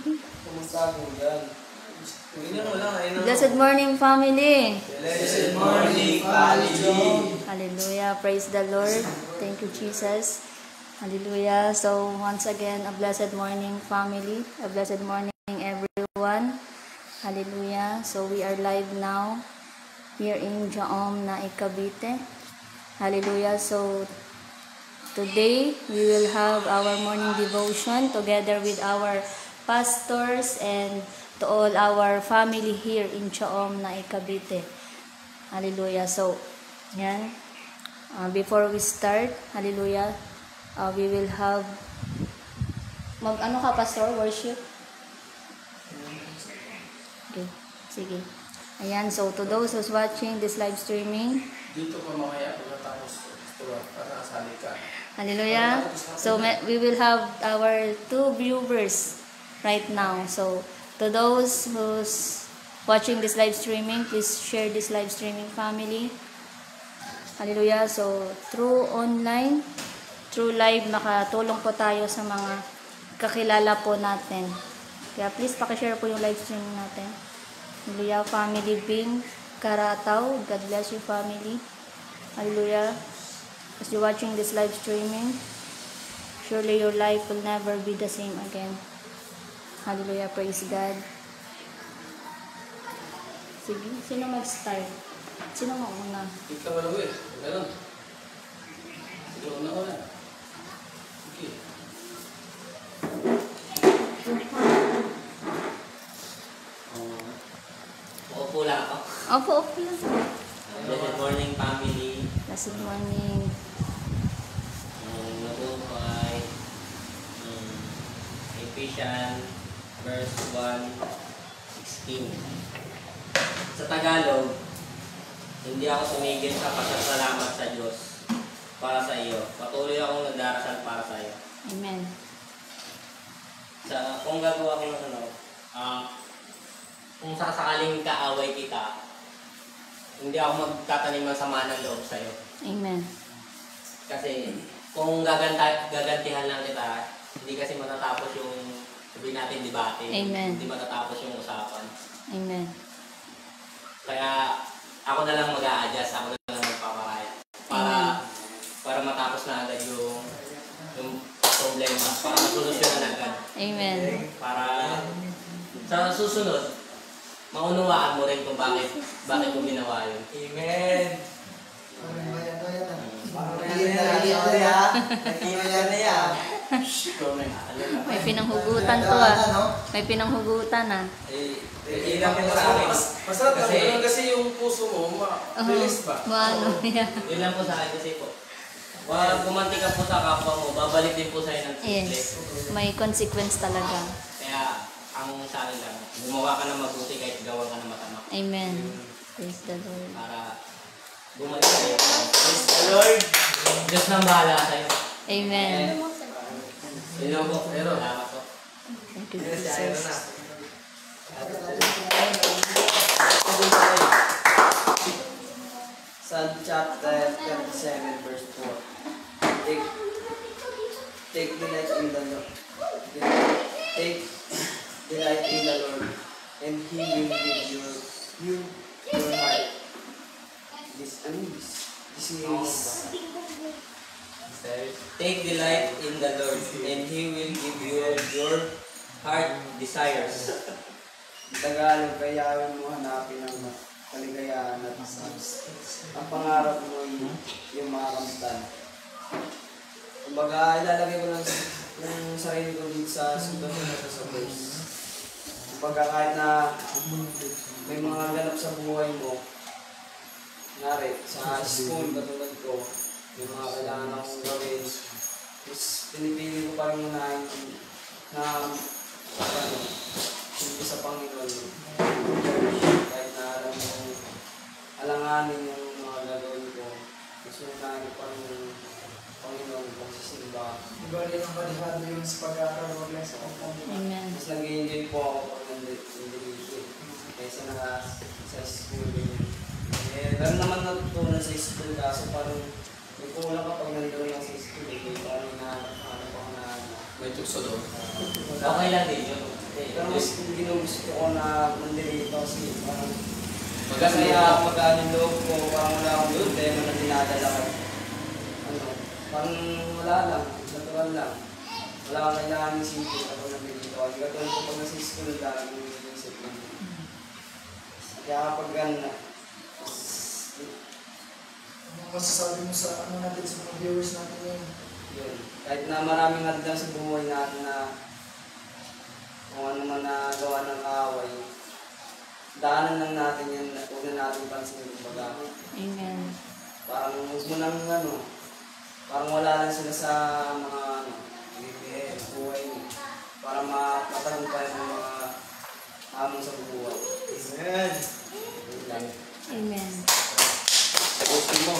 Kumusta po yan? Blessed morning, family. Blessed morning, family. Hallelujah. Praise the Lord. Thank you, Jesus. Hallelujah. So, once again, a blessed morning, family. A blessed morning, everyone. Hallelujah. So, we are live now here in Jaom na Cavite. Hallelujah. So, today, we will have our morning devotion together with our pastors and to all our family here in Jaom na Cavite. Hallelujah. So, yan. Before we start, hallelujah, we will have ano ka, pastor? Worship? Okay. Sige. Ayan. So, to those who's watching this live streaming, Dito pa mamaya pagkatapos para kasali ka. hallelujah. So, we will have our 2 viewers right now. So, to those who's watching this live streaming, please share this live streaming, family. Hallelujah. So, through online, through live, makatulong po tayo sa mga kakilala po natin. Kaya please, pakishare po yung live streaming natin. Hallelujah. Family Bing Karataw. God bless you, family. Hallelujah. As you're watching this live streaming, surely your life will never be the same again. Hallelujah. Praise God. Sige. Sino mag-start? Sino mauna? Ikaw wala ko eh. Ganun. Sige, una. Okay. Uupo lang ako. Opo, opo lang. Good morning, family. Good morning. Nabuhay. Ephesians verse 1:16. Sa Tagalog, hindi ako tumigil sa pasasalamat sa Diyos para sa iyo. Patuloy akong nagdarasal para sa iyo. Amen. Kung gagawa ko ng kung sasakaling kaaway kita, hindi ako magtatanim ng sama ng loob sa iyo. Amen. Kasi kung gagantihan lang kita, hindi kasi matatapos yung sabihin natin debate. Amen. Hindi matatapos yung usapan. Amen. Kaya ako na lang mag-a-adjust, ako na lang magpaparaya. Para matapos na agad yung problema, para masolusyonan agad. Amen. Para sa susunod, maunawaan mo rin kung bakit mo ginawa yun. Amen. May pinanghugutan to ah. May pinanghugutan ah. Ilan po sa akin. Masarap kasi yung puso mo, mabilis ba? Maano yan. Ilan po sa akin kasi po. Pag gumanti ka po sa kapwa mo, babalik din po sa'yo ng triple. Yes. May consequence talaga. Kaya, ang sa akin lang, gumawa ka ng mabuti kahit gawa ka ng matama. Amen. Praise the Lord. Para bumalik sa'yo. Praise the Lord. Diyos nang bahala sa'yo. Amen. Yun po. Salamat po. Thank you, Jesus. Psalm chapter 37 verse 4. Take delight in the Lord. Take delight in the Lord, and He will give you your heart. This is Take delight in the Lord, and He will give you your heart desires. Tagalog, kaya mo hanapin ang kaligayahan at ang pangarap mo ay yung makakamtan. Kumbaga, ilalagay ko lang yung sarili ko dito sa sitwasyon na sa verse. Kumbaga, kahit na may mga ganap sa buhay mo, nari, sa school, katulad ko, may mga kailangan akong gawin, pinipili ko pa rin unahin na hindi sa Panginoon, kahit na alam mo, alanganin yung mga gagawin ko, mas unahin ko pa rin yung Panginoon kung sisimba. Iba rin ang balihado yung sa pagkakaroon lang sa Panginoon. Amen. Mas nag-enjoy po ako pag nandito kaysa na sa school. Meron naman natutunan sa school kaso parang may kulang kapag nandito lang sa school. Parang hinahanap ako na May tukso doon. Okay lang din yun. Pero mas ginugusto ko na mandirito kasi parang Maganda masaya magaan yung loob ko, parang wala akong problema na dinadala ko. Ano, parang wala lang, natural lang. Wala akong kailangan isipin ako nandito. Hindi ka tulad ko pag nasa school dahil yung inisip lang. Kaya kapag Ano masasabi mo sa ano natin sa mga viewers natin ngayon? yun. Kahit na maraming hadlang sa buhay natin na kung ano man na gawa ng kaaway, daanan lang natin yan, huwag na natin pansinin kumbaga. Amen. Parang huwag mo nang parang wala lang sila sa mga buhay mo. Para matagumpay ng mga hamon sa buhay. Amen! Yun lang. Amen. Posting mo.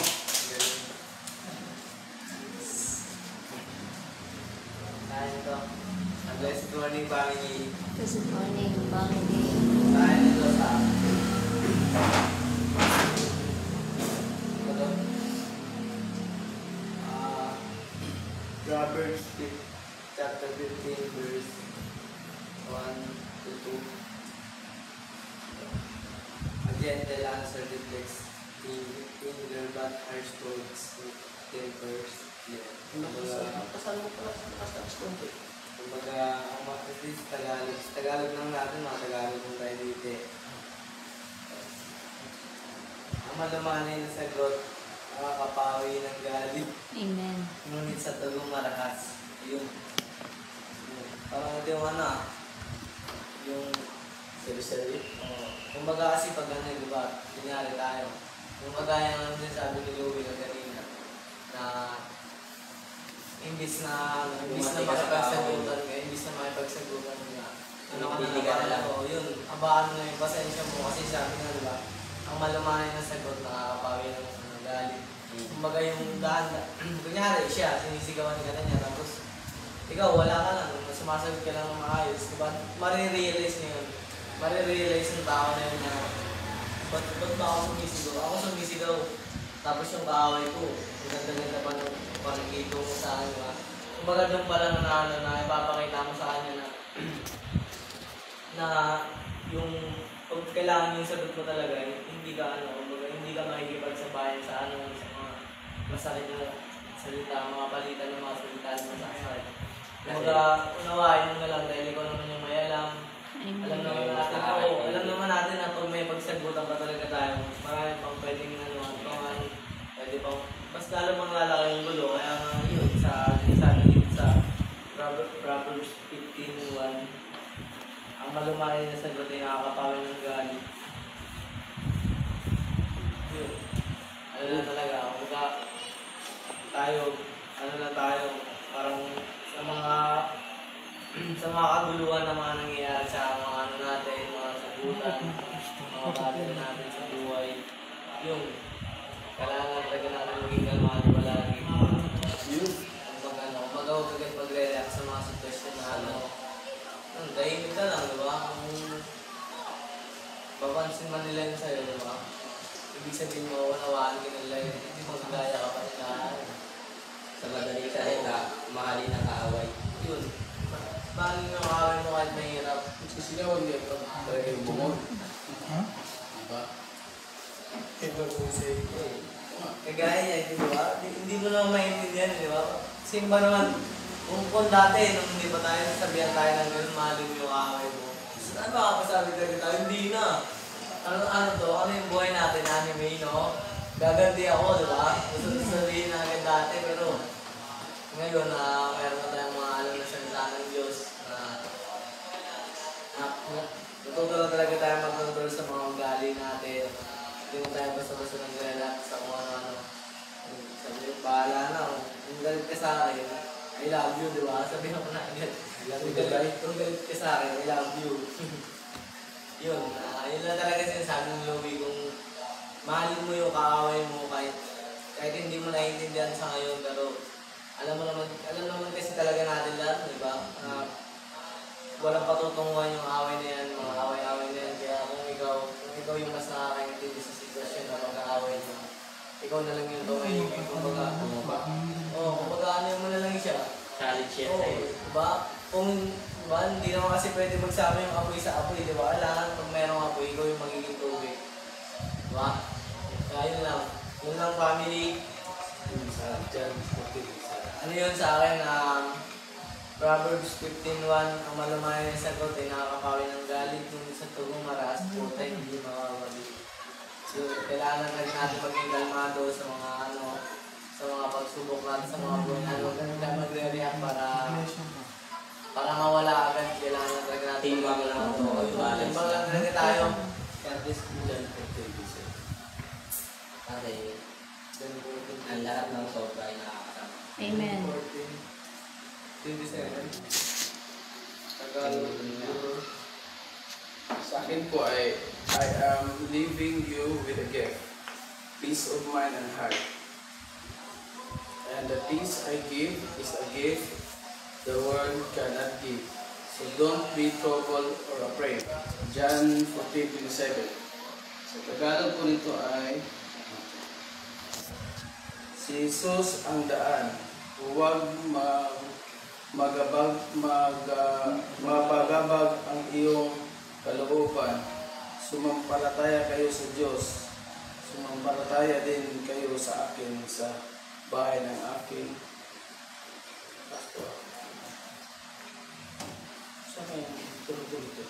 Tayo ito. Blessed morning, family. Good morning, family. Tayo nito sa... Ito. Proverbs chapter 15, verse 1 to 2. A gentle answer deflects anger, but harsh words tempers. Pasal mo pala sa taas konti. Kumbaga, at least Tagalog lang natin, mga Tagalog kung tayo dito. Ang malamanay na sagot, nakakapawi ng galit, Amen. ngunit sa tagong marahas. Yung parang ito yung yung Seri-seri. kumbaga kasi pag ano, di ba, kunyari tayo, yung kagaya ng sabi ni Louie na kanina, na imbis na makipagsagutan ka, imbis na makipagsagutan ka, ano ka na parang ako, yun, abaan mo na yung pasensya mo kasi sabi nga, diba, ang malumanay na sagot nakakapawi ng galit. Kumbaga yung kunyari siya, sinisigawan ka na niya, tapos ikaw wala ka lang, sumasagot ka lang ng maayos, diba, marirealize niya yun, marirealize ng tao na yun na, ba't ba ako sumisigaw? Ako sumisigaw, tapos yung kaaway ko, ganda-ganda pa ng panagkito mo sa akin, diba? Kumbaga doon pala na ipapakita mo sa kanya na yung pag kailangan yung sagot mo talaga, hindi ka kumbaga hindi ka makikipagsabayan sa sa mga masakit na salita, mga palitan ng mga salita na masakit. Kumbaga unawain mo na lang dahil ikaw naman yung may alam. Alam naman natin na pag may pagsagutan pa talaga tayo, marami pang pwedeng pwede pang mas lalo mang lalaki yung gulo. Kaya nga yun, sa Proverbs 15:1, ang malumanay na sagot ay nakakapawi ng galit. Yun. Ano na talaga, kumbaga tayo, parang sa mga kaguluhan na mga nangyayari sa mga natin, mga sagutan, mga bagay natin sa buhay, yung kailangan talaga natin maging kalmado palagi. Yun. Kumbaga huwag agad mag-react sa mga sitwasyon na dahil ka lang, di ba? Kung papansin man nila yun sa'yo, di ba? Ibig sabihin mo, unawaan ka nila yun, hindi magagaya ka pa nila. Sa madaling salita, mahalin ang kaaway. Yun. Mahalin yung kaaway mo kahit mahirap. Sinawan niya ito. Talaga yung bumon. Diba? Kagaya niya, di ba? Hindi mo naman maintindihan, di ba? Sino ba naman, kung dati, nung hindi pa tayo, sabihan tayo ng gano'n, mahalin mo yung kaaway mo. Ano makakasabi talaga tayo? Hindi na. Ano yung buhay natin, anime, no? Gaganti ako, di ba? Gusto sabihin na agad dati, pero ngayon, meron na tayong mga alam na salita ng Diyos na natutunan talaga tayo magkontrol sa mga ugali natin. Hindi mo tayo basta-basta nag-relax sa kung ano-ano. Sabi mo, bahala na. Kung galit ka sa akin, I love you, di ba? Sabi mo na agad. Kung galit ka sa akin, I love you. Yun lang talaga sinasabi ng Louie, kung mahalin mo yung kaaway mo kahit hindi mo naiintindihan sa ngayon, pero alam naman kasi talaga natin lahat, di ba? Walang patutunguhan yung away na yan, mga away-away na yan. Kaya kung ikaw yung mas nakakaintindi sa sitwasyon na pag-aaway mo, ikaw na lang yung tumahimik. Kumbaga ano mo na lang siya. challenge yan Oo, sa'yo. diba? Kung ba, hindi naman kasi pwede magsama yung apoy sa apoy, di ba? Kailangan pag merong apoy, ikaw yung magiging tubig. Diba? Kaya yun lang. Yun lang, family. Ano yun sa akin? Proverbs 15:1, ang malumay na sagot ay nakakapawi ng galit, yung sa tugong maras, puta hindi makakabalik. So, kailangan rin natin maging kalmado sa mga sa mga pagsubok natin sa mga buhay natin. Huwag kang magre-react para mawala agad. Kailangan rin natin Timbang lang ito, balance Timbang lang lang. rin tayo. Kasi ang lahat ng sobra ay nakakasama. Amen. 27. Tagalog. Sa akin po ay, I am leaving you with a gift, peace of mind and heart. And the peace I give is a gift the world cannot give. So don't be troubled or afraid. John 14:27. Sa Tagalog po nito ay, si Jesus ang daan, huwag mapagabag ang iyong kalooban. Sumampalataya kayo sa Diyos. Sumampalataya din kayo sa akin sa bahay ng aking pastor. Sa kaya tuloy-tuloy ito.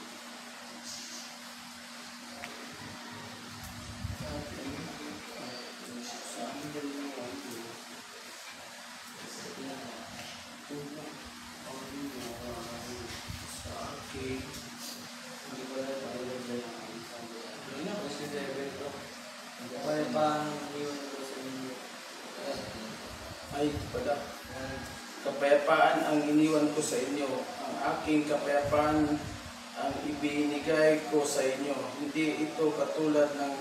Ay, pada. Kapayapaan ang iniwan ko sa inyo. Ang aking kapayapaan ang ibinigay ko sa inyo. Hindi ito katulad ng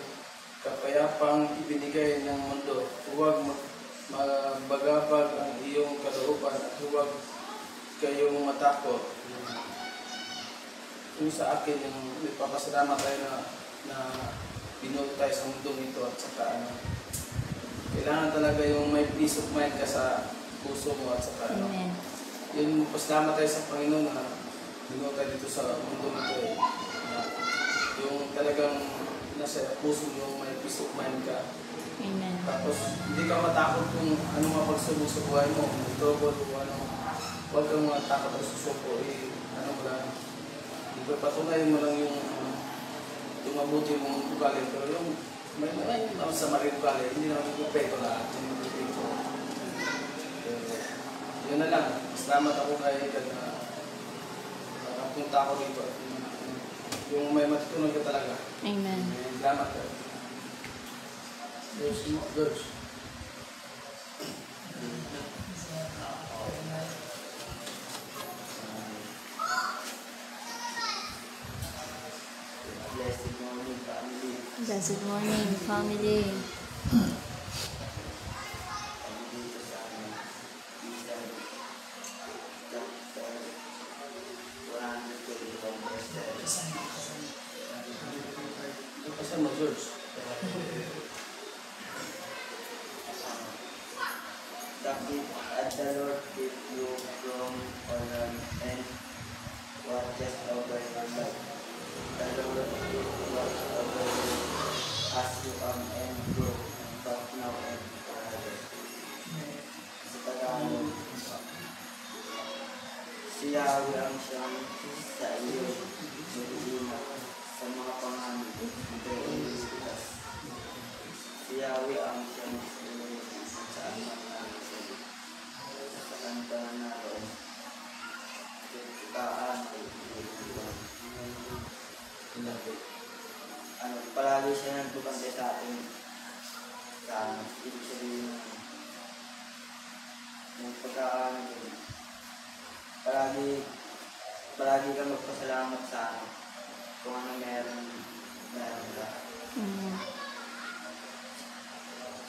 kapayapang ibinigay ng mundo. Huwag magbagabag ang iyong kalooban at huwag kayong matakot. Yung sa akin, yung ipapasalamat tayo na binuo tayo sa mundong ito at saka kailangan talaga yung may peace of mind ka sa puso mo at saka Amen. yung pasalamat tayo sa Panginoon na binuo tayo dito sa mundong ito na yung talagang nasa puso mo may peace of mind ka. Amen. Tapos hindi ka matakot kung ano mga pagsubok sa buhay mo, kung trouble o ano. Huwag kang matakot o susuko, ano mo lang. Patunayan mo lang yung mabuti mong ugali. Pero yung may sa maling ugali, hindi naman kumpleto lahat. Hindi kumpleto. Yun na lang. Salamat ako kay God na nakapunta ako dito. Yung may matutunan ka talaga. Amen. Salamat ka. George. Blessed morning, family. Blessed morning, family. Dito sa amin, isang chapter 125 verse 7. Kasi mo, George. Sakit at the Lord keep you from honor and watches over your life. The Lord will watch over you as you come and go, but now and forever. Sa Tagalog, si Yahweh ang siyang sa iyo, nililina sa mga panganib ng Pilipinas. Si Yahweh ang siyang sa anak namin sa kanta naroon. Kitaan palagi siya nagtutante sa atin sa ibig sabihin ng pagkaan palagi ka magpasalamat sa kung ano meron ka Amen.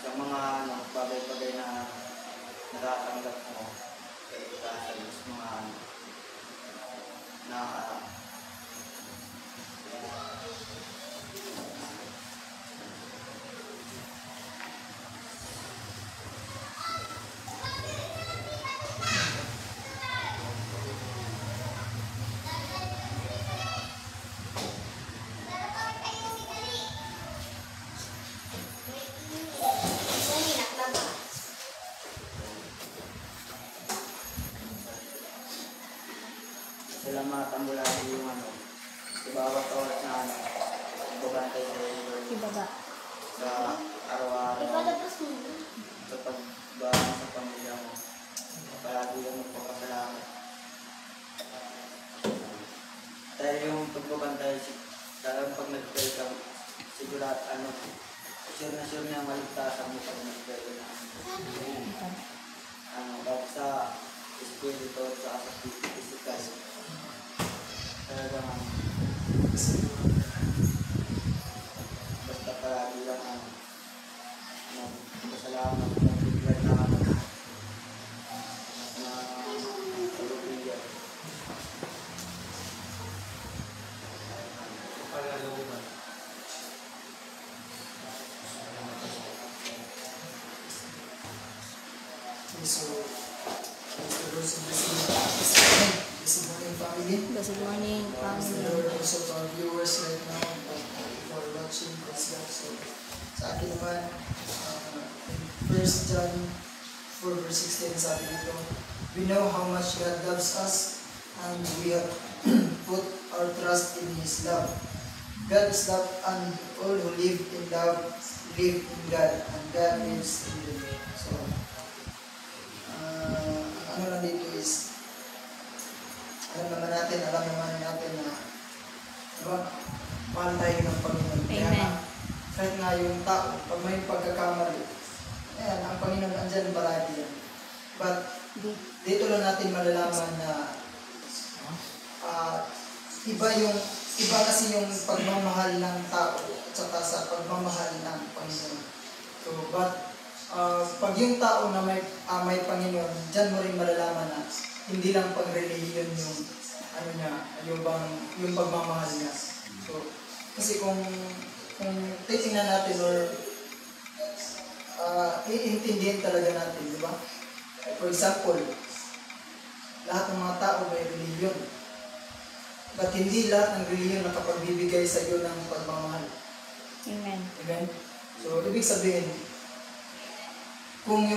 sa mga bagay-bagay na natatanggap mo sa itasan sa mga na sila matambulado yung sa bawat oras na magbabantay sa iyo Ibaba. sa araw-araw sa pagbahang sa pamilya mo. Palagi yung magpapasalamat. Dahil yung pagbabantay, talagang pag nag-pray ka, sigurado sure na maligtasan mo pag nag-pray ka dahil sa espiritu at sa physical. Talagang basta palagi lang magpasalamat ng bigyan na kalubigyan. So, Mr. Lord, so this morning, family. Good morning, Praise the family. Lord also to our viewers right now for watching. Praise God. So, sa akin naman, in 1 John 4 verse 16, sabi dito, we know how much God loves us and we have put our trust in His love. God is love and all who live in love live in God and God lives in them. So, ano lang dito is, alam naman natin na, diba, mahal tayo ng Panginoon. Kaya Amen. nga, kahit nga yung tao, pag may pagkakamali, ayan, ang Panginoon andyan palagi yan. But, dito lang natin malalaman na iba kasi yung pagmamahal ng tao at saka sa pagmamahal ng Panginoon. So, but, pag yung tao na may Panginoon, dyan mo rin malalaman na hindi lang pag-religion yung pagmamahal niya. So, kasi kung titingnan natin or iintindihin talaga natin, di ba? For example, lahat ng mga tao may religion. But hindi lahat ng religion nakapagbibigay sa iyo ng pagmamahal. Amen. Amen? So, ibig sabihin, kung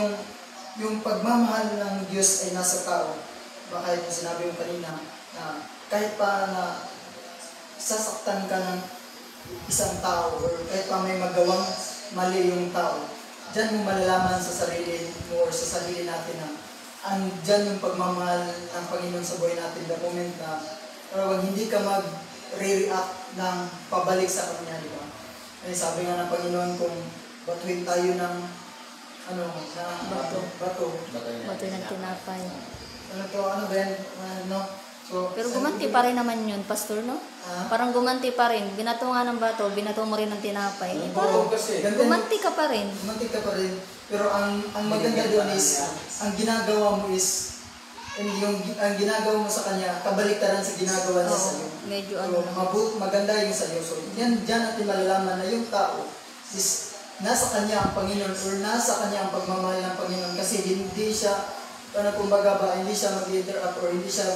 yung pagmamahal ng Diyos ay nasa tao, baka yung sinabi mo kanina, na kahit pa na sasaktan ka ng isang tao or kahit pa may magawang mali yung tao, dyan mo malalaman sa sarili mo or sa sarili natin na dyan yung pagmamahal ng Panginoon sa buhay natin. The moment na hindi ka mag-react ng pabalik sa Kanya, di ba? Ay, sabi nga ng Panginoon, kung batuhin tayo ng bato. Bato ng tinapay. Ano ba yan? So, Pero gumanti pa rin naman yun, Pastor, no? Parang gumanti pa rin. Binato nga ng bato, binato mo rin ng tinapay. Eh, parang kasi, gumanti ka pa rin. Gumanti ka pa rin. Pero ang maganda doon is, ang ginagawa mo is, ang ginagawa mo sa Kanya, kabaliktaran sa ginagawa niya sa iyo. Medyo So, maganda yung sa iyo. So, dyan natin malalaman na yung tao is nasa Kanya ang Panginoon or nasa Kanya ang pagmamahal ng Panginoon kasi hindi siya, kumbaga ba, hindi siya mag-interact or hindi siya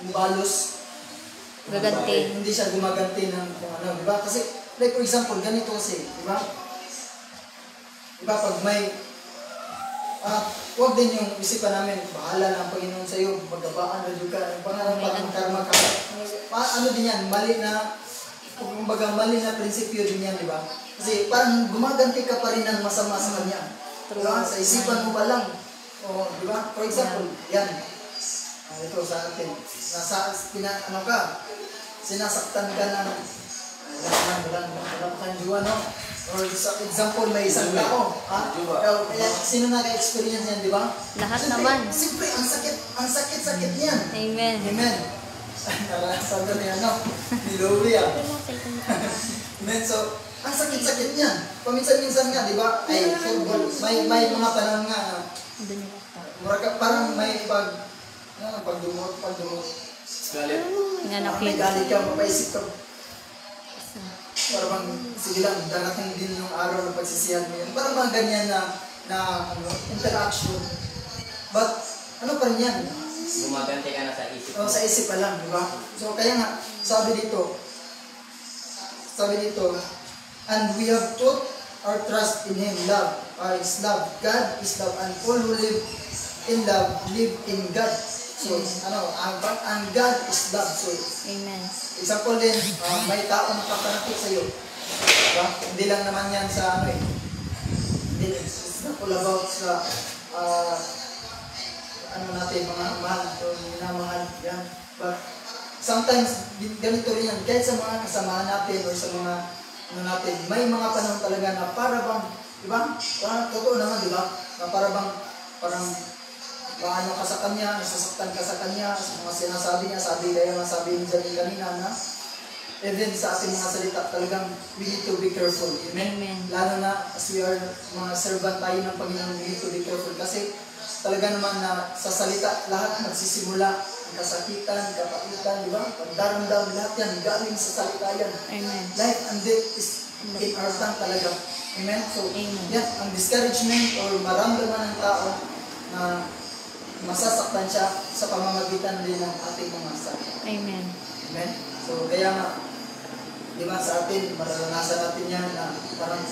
mubalos. gaganti. Hindi siya gumaganti ng kung ano, di ba? Kasi, like for example, ganito kasi, di ba? Di ba, pag may, huwag din yung isipan namin, bahala na ang Panginoon sa iyo, magabaan na ka, parang karma ka. Ano din yan, mali na, kumbaga mali na prinsipyo din yan, di ba? Kasi parang gumaganti ka pa rin ng masama sa Kanya. Diba? Sa isipan mo pa lang. O, di ba? For example, yan. Ito sa atin. Sinasaktan ka ng wala pa kayong juwa, no? Or sa example, may isang tao. Sino naka-experience yan, di ba? Lahat naman. Siyempre, ang sakit niyan. Amen. Amen. Sabi niya, no? Niluli ah. Amen. So, ang sakit-sakit niyan. Paminsan-minsan nga, di ba? May mga panahon nga na parang may pagdumot. galit. May galit ka, mapaisip ka. Parang sige lang, darating din yung araw ng pagsisihan mo yan. Parang mga ganyan na interaction. But, ano pa rin yan? Gumaganti ka na sa isip mo. Sa isip pa lang, di ba? So, kaya nga, sabi dito, and we have put our trust in Him. Love is love. God is love. And all who live in love, live in God. So, ang God is love. So, Amen. example din, may tao nakapanakit sa iyo. Diba? Hindi lang naman yan sa it's not all about sa natin, mga mahal o minamahal. Yan. But sometimes, ganito rin yan. Kahit sa mga kasamahan natin o sa mga natin, may mga panahon talaga na para bang, di ba? Parang totoo naman, di ba? Na para bang, parang paano ka sa kanya, nasasaktan ka sa kanya, sa mga sinasabi niya, sabi ni Janine kanina na even sa ating mga salita talagang we need to be careful. Amen? Amen. Lalo na as we are mga servant tayo ng Panginoon, we need to be careful kasi talaga naman na sa salita lahat magsisimula ang kasakitan, kapaitan, di ba? Pagdaramdam, lahat yan galing sa salita yan. Amen. Life and death is in our tongue talaga. Amen? So, Amen. yan, ang discouragement or maramdaman ng tao na masasaktan siya sa pamamagitan din ng ating mga salita. Amen. Amen? So, kaya nga, di ba sa atin, mararanasan natin yan na parang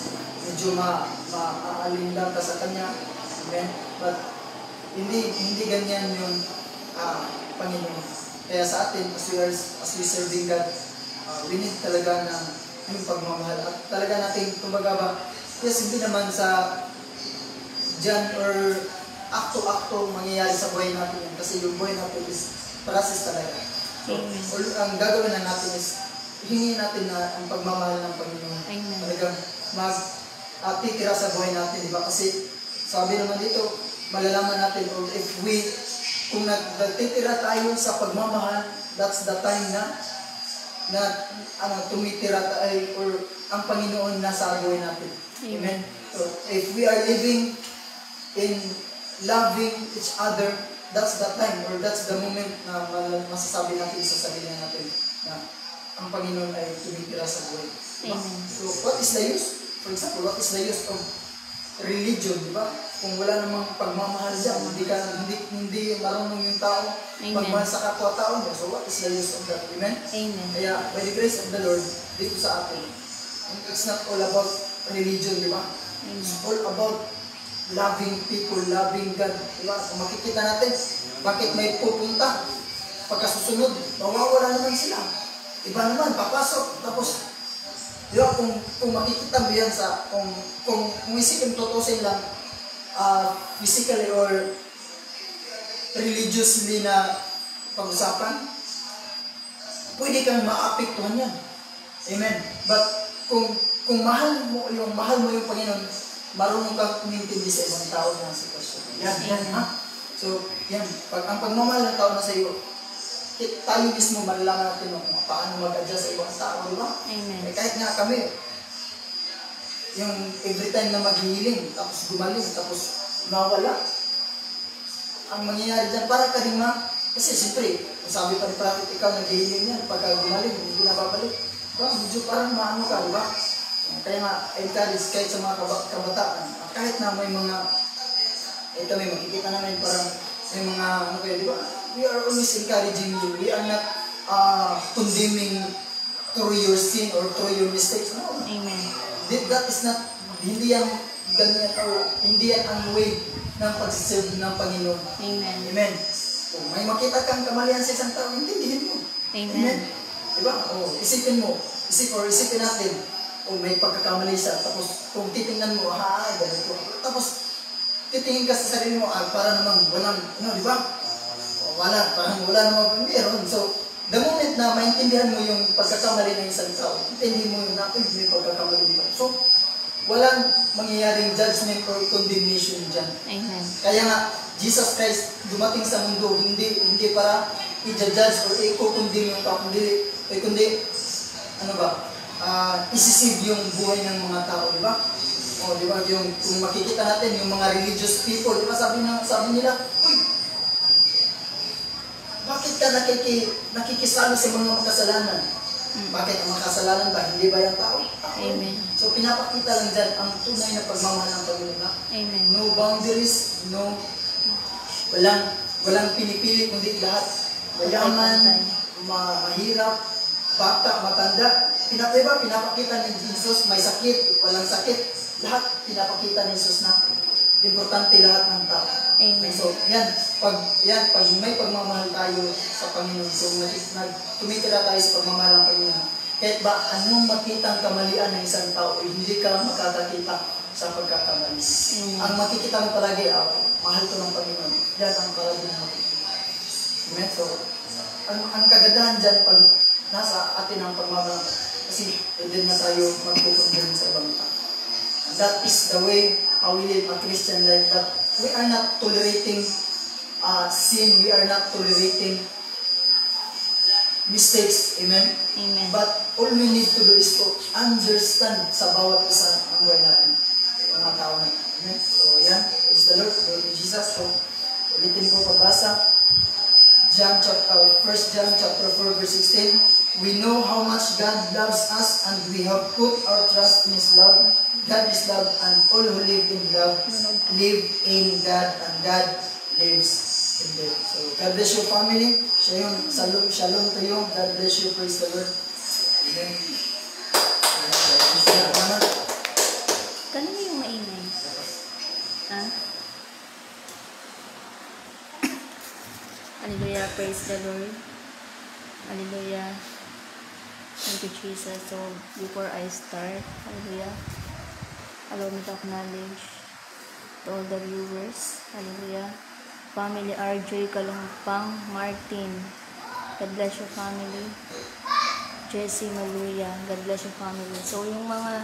medyo maaalindan ka sa Kanya. Amen? But, hindi ganyan yung Panginoon. Kaya sa atin, as we serving God, we need talaga ng yung pagmamahal. At talaga natin, kumbaga ba, yes, hindi naman sa dyan or akto-akto mangyayari sa buhay natin yan. Kasi yung buhay natin is process talaga. So, ang gagawin na natin is hingin natin na ang pagmamahal ng Panginoon. Amen. Talagang titira sa buhay natin, di ba? Kasi sabi naman dito, malalaman natin or if we, kung nagtitira tayo sa pagmamahal, that's the time na tumitira tayo or ang Panginoon nasa buhay natin. Amen. So, if we are living in loving each other, that's the time or that's the moment na masasabi natin sa sarili natin na ang Panginoon ay tumitira sa buhay. Diba? So, what is the use? For example, what is the use of religion, di ba? Kung wala namang pagmamahal dyan, hindi marunong yung tao magmahal sa kapwa-tao mo. So, what is the use of that? Amen? Amen. Kaya, by the grace of the Lord, dito sa atin, it's not all about religion, di ba? It's all about loving people, loving God. Diba? Kung makikita natin, bakit may pupunta, pagkasusunod, mawawala naman sila. Iba naman, papasok, tapos, diba, kung makikita mo yan sa, kung isipin tutusin lang, physically or religiously na pag-usapan, pwede kang maapektuhan yan. Amen. But, kung mahal mo yung Panginoon, marunong kang umintindi sa ibang tao na sitwasyon. Yan, ha? So, yan. Ang pagmamahal ng tao na sa iyo, tayo mismo malalaman natin kung paano mag-adjust sa ibang tao, di ba? Amen. Kahit nga kami, yung every time na maghihiling, tapos gumaling, tapos nawala, ang mangyayari dyan, para ka rin kasi siyempre, sabi pa ni Prophet, ikaw naghihiling yan, pagka gumaling, hindi nababalik. Medyo parang maano ka, di ba? Kaya nga, encourage kahit sa mga kabataan, kahit na may mga, ito may makikita namin parang may mga, di ba? We are always encouraging you. We are not condemning through your sin or through your mistakes. No. Amen. That is not, hindi yan ganyan or hindi yan ang way ng pagsiserve ng Panginoon. Amen. Amen. Kung may makita kang kamalian sa isang tao, intindihin mo. Amen. Diba? Isipin isipin natin, kung may pagkakamali siya, tapos kung titingnan mo, ganito. Tapos, titingin ka sa sarili mo, para namang walang, di ba? Parang wala namang meron. So, the moment na maintindihan mo yung pagkakamali ng isang tao, intindihin mo yung may pagkakamali dito. So, walang mangyayaring judgment or condemnation dyan. Amen. Kaya nga, Jesus Christ dumating sa mundo, hindi para i-judge or i-condemn yung tao, kundi, isisave yung buhay ng mga tao, di ba? O, di ba, kung makikita natin, yung mga religious people, di ba, sabi nila, uy, bakit ka nakikisalo sa mga makasalanan? Bakit ang makasalanan ba? Hindi ba yung tao? Amen. So, pinapakita lang dyan ang tunay na pagmamahal ng Panginoon. Amen. No boundaries, walang pinipili, kundi lahat. Mayaman, mahirap, bata, matanda. Pinapakita ni Jesus, may sakit, walang sakit. Lahat pinapakita ni Jesus na importante lahat ng tao. Amen. So, pag may pagmamahal tayo sa Panginoon, kung tumitira tayo sa pagmamahal ng Panginoon, kahit ba anong makitang kamalian ng isang tao, hindi ka makakakita sa pagkakamali. Ang makikita mo palagi, mahal ko ng Panginoon. Yan ang palagi na makikita. Amen? So, ang kagandahan dyan, pag nasa atin ang pagmamahal, kasi pwede na tayo magpupundin sa ibang tao. That is the way how we live a Christian life. But we are not tolerating sin. We are not tolerating mistakes. Amen? Amen. But all we need to do is to understand sa bawat isa ng buhay natin. Mga tao natin. Amen? So, yan. Praise the Lord. Glory to Jesus. So, ulitin ko pagbasa. 1 John chapter 4 verse 16. We know how much God loves us and we have put our trust in His love. God is love and all who live in love live in God and God lives in them. So, God bless your family. Shalom to you. God bless you. Praise the Lord. Amen. Salamat. Kanina yung maingay? Ha? Hallelujah. Praise the Lord. Hallelujah. Thank you, Jesus. So, before I start, hallelujah, allow me to acknowledge to all the viewers, hallelujah, family RJ Kalumpang, Martin, God bless your family, Jessie Maluya, God bless your family. So, yung mga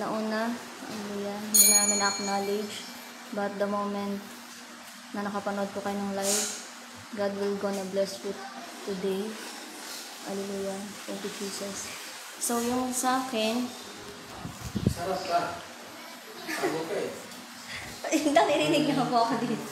nauna, hallelujah, hindi namin acknowledge, but the moment na nakapanood po kayo ng live, God will gonna bless you today. Hallelujah. Thank you, Jesus. So, yung sa akin, Sarap ka. Sabi ka eh. naririnig na po ako dito.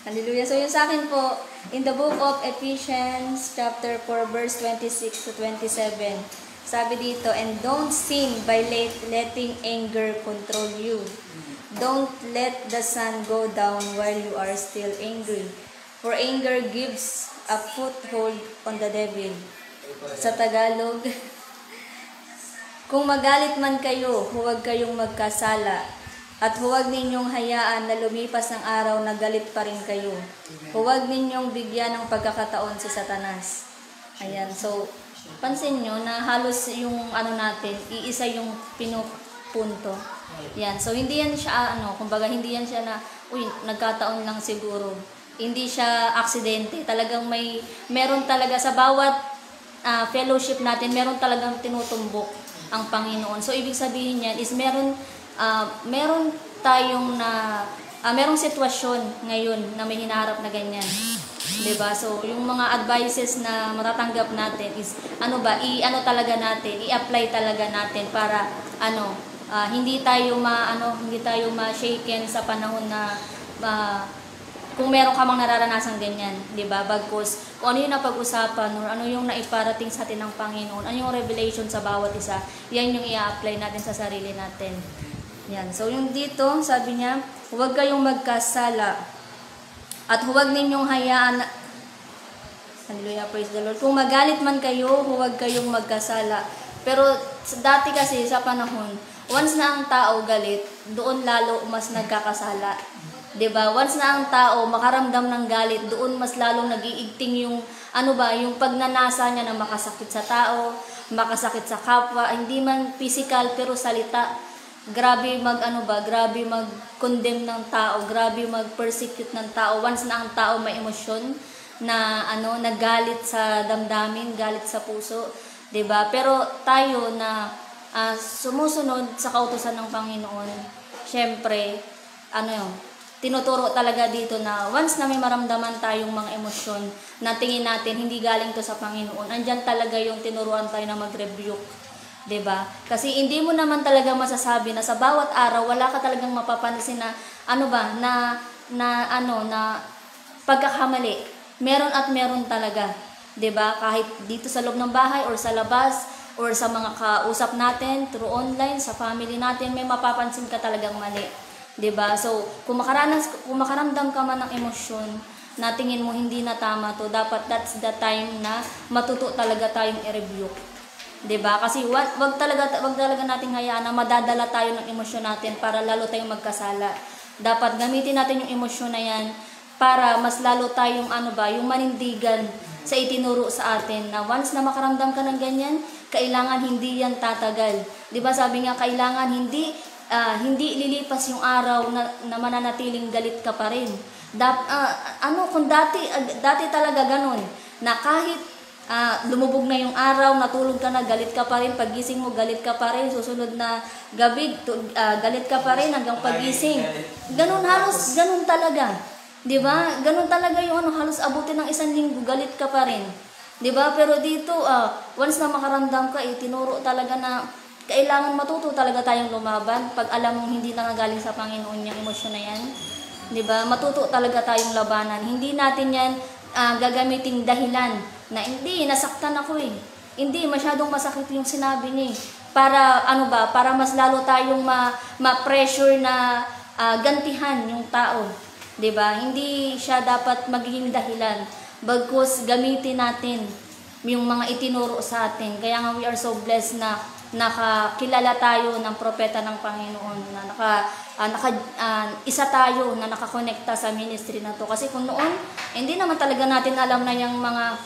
Hallelujah. So, yung sa akin po, in the book of Ephesians chapter 4 verse 26 to 27, sabi dito, and don't sin by letting anger control you. Don't let the sun go down while you are still angry. For anger gives a foothold on the devil. Sa Tagalog, kung magalit man kayo, huwag kayong magkasala. At huwag ninyong hayaan na lumipas ang araw na galit pa rin kayo. Huwag ninyong bigyan ng pagkakataon si Satanas. Ayan, so, pansin nyo na halos yung natin, iisa yung pinupunto. Yan, so hindi yan siya, kumbaga hindi yan siya na, nagkataon lang siguro. Hindi siya aksidente. Talagang meron talaga sa bawat fellowship natin, meron talagang tinutumbok ang Panginoon. So, ibig sabihin niyan is meron tayong merong sitwasyon ngayon na may hinaharap na ganyan. 'Di ba? So, yung mga advices na matatanggap natin is talaga natin, i-apply talaga natin para hindi tayo ma-shaken sa panahon na kung meron ka mang nararanasang ganyan, 'di ba? Bagkus kung ano yung napag-usapan or ano yung naiparating sa atin ng Panginoon, ano yung revelation sa bawat isa, yan yung i-apply natin sa sarili natin. Yan. So yung dito, sabi niya, huwag kayong magkasala at huwag ninyong hayaan hallelujah, praise the Lord. Kung magalit man kayo, huwag kayong magkasala. Pero dati kasi sa panahon, once na ang tao galit, doon lalo mas nagkakasala. 'Di ba? Once na ang tao makaramdam ng galit, doon mas lalong nagiigting yung yung pagnanasa niya na makasakit sa tao, makasakit sa kapwa, hindi man physical pero salita. Grabe grabe mag-condemn ng tao, grabe mag-persecute ng tao once na ang tao may emosyon na nagalit sa damdamin, galit sa puso, 'di ba? Pero tayo na sumusunod sa kautusan ng Panginoon, syempre tinuturo talaga dito na once na may maramdaman tayong mga emosyon na tingin natin hindi galing to sa Panginoon, andyan talaga yung tinuruan tayo na mag-rebuke, 'di ba? Kasi hindi mo naman talaga masasabi na sa bawat araw wala ka talagang mapapansin na na pagkakamali. Meron at meron talaga, 'di ba? Kahit dito sa loob ng bahay or sa labas or sa mga kausap natin through online, sa family natin, may mapapansin ka talagang mali. 'Di ba? So, kung makaramdam ka man ng emosyon na tingin mo hindi na tama to, dapat that's the time na matuto talaga tayong i-rebuke. 'Di ba? Kasi wag talaga nating hayaan na madadala tayo ng emosyon natin para lalo tayong magkasala. Dapat gamitin natin yung emosyon na yan para mas lalo tayong yung manindigan sa itinuro sa atin na once na makaramdam ka ng ganyan, kailangan hindi yan tatagal. 'Di ba? Sabi nga kailangan hindi lilipas yung araw na mananatiling galit ka pa rin. Kung dati talaga ganun, na kahit lumubog na yung araw, natulog ka na, galit ka pa rin, pagising mo, galit ka pa rin, susunod na gabi, galit ka pa rin hanggang pagising. Ganun talaga. 'Di ba? Ganun talaga yung halos abutin ng 1 linggo, galit ka pa rin. 'Di ba? Pero dito, once na makaramdam ka, tinuro talaga na kailangan matuto talaga tayong lumaban pag alam mong hindi nangagaling sa Panginoon yung emosyon na yan. 'Di ba? Matuto talaga tayong labanan. Hindi natin yan gagamiting dahilan na hindi nasaktan ako Hindi masyadong masakit yung sinabi niya. Para para mas lalo tayong ma-pressure na gantihan yung tao. 'Di ba? Hindi siya dapat magiging dahilan. Bagkus gamitin natin yung mga itinuro sa atin. Kaya nga we are so blessed na nakakilala tayo ng propeta ng Panginoon, na isa tayo na nakakonekta sa ministry na to. Kasi kung noon, hindi naman talaga natin alam na yung mga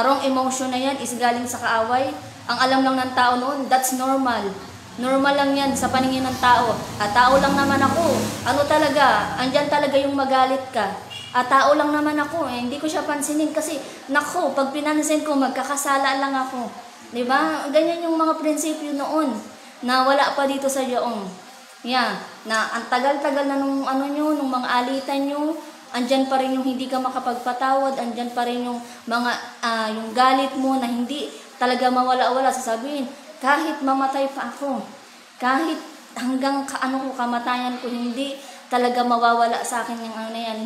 wrong emotion na yan is galing sa kaaway. Ang alam lang ng tao noon, that's normal. Normal lang yan sa paningin ng tao. Tao lang naman ako. Andyan talaga yung magalit ka. Tao lang naman ako. Hindi ko siya pansinin kasi, pag pinansin ko, magkakasala lang ako. 'Di ba? Ganyan yung mga prinsipyo noon na wala pa dito sa Yaong. Na ang tagal-tagal na nung nung mga alitan nyo, andyan pa rin yung hindi ka makapagpatawad, andyan pa rin yung mga yung galit mo na hindi talaga mawala-wala. Sasabihin, kahit mamatay pa ako, kahit hanggang kamatayan ko, hindi talaga mawawala sa akin yung na yan.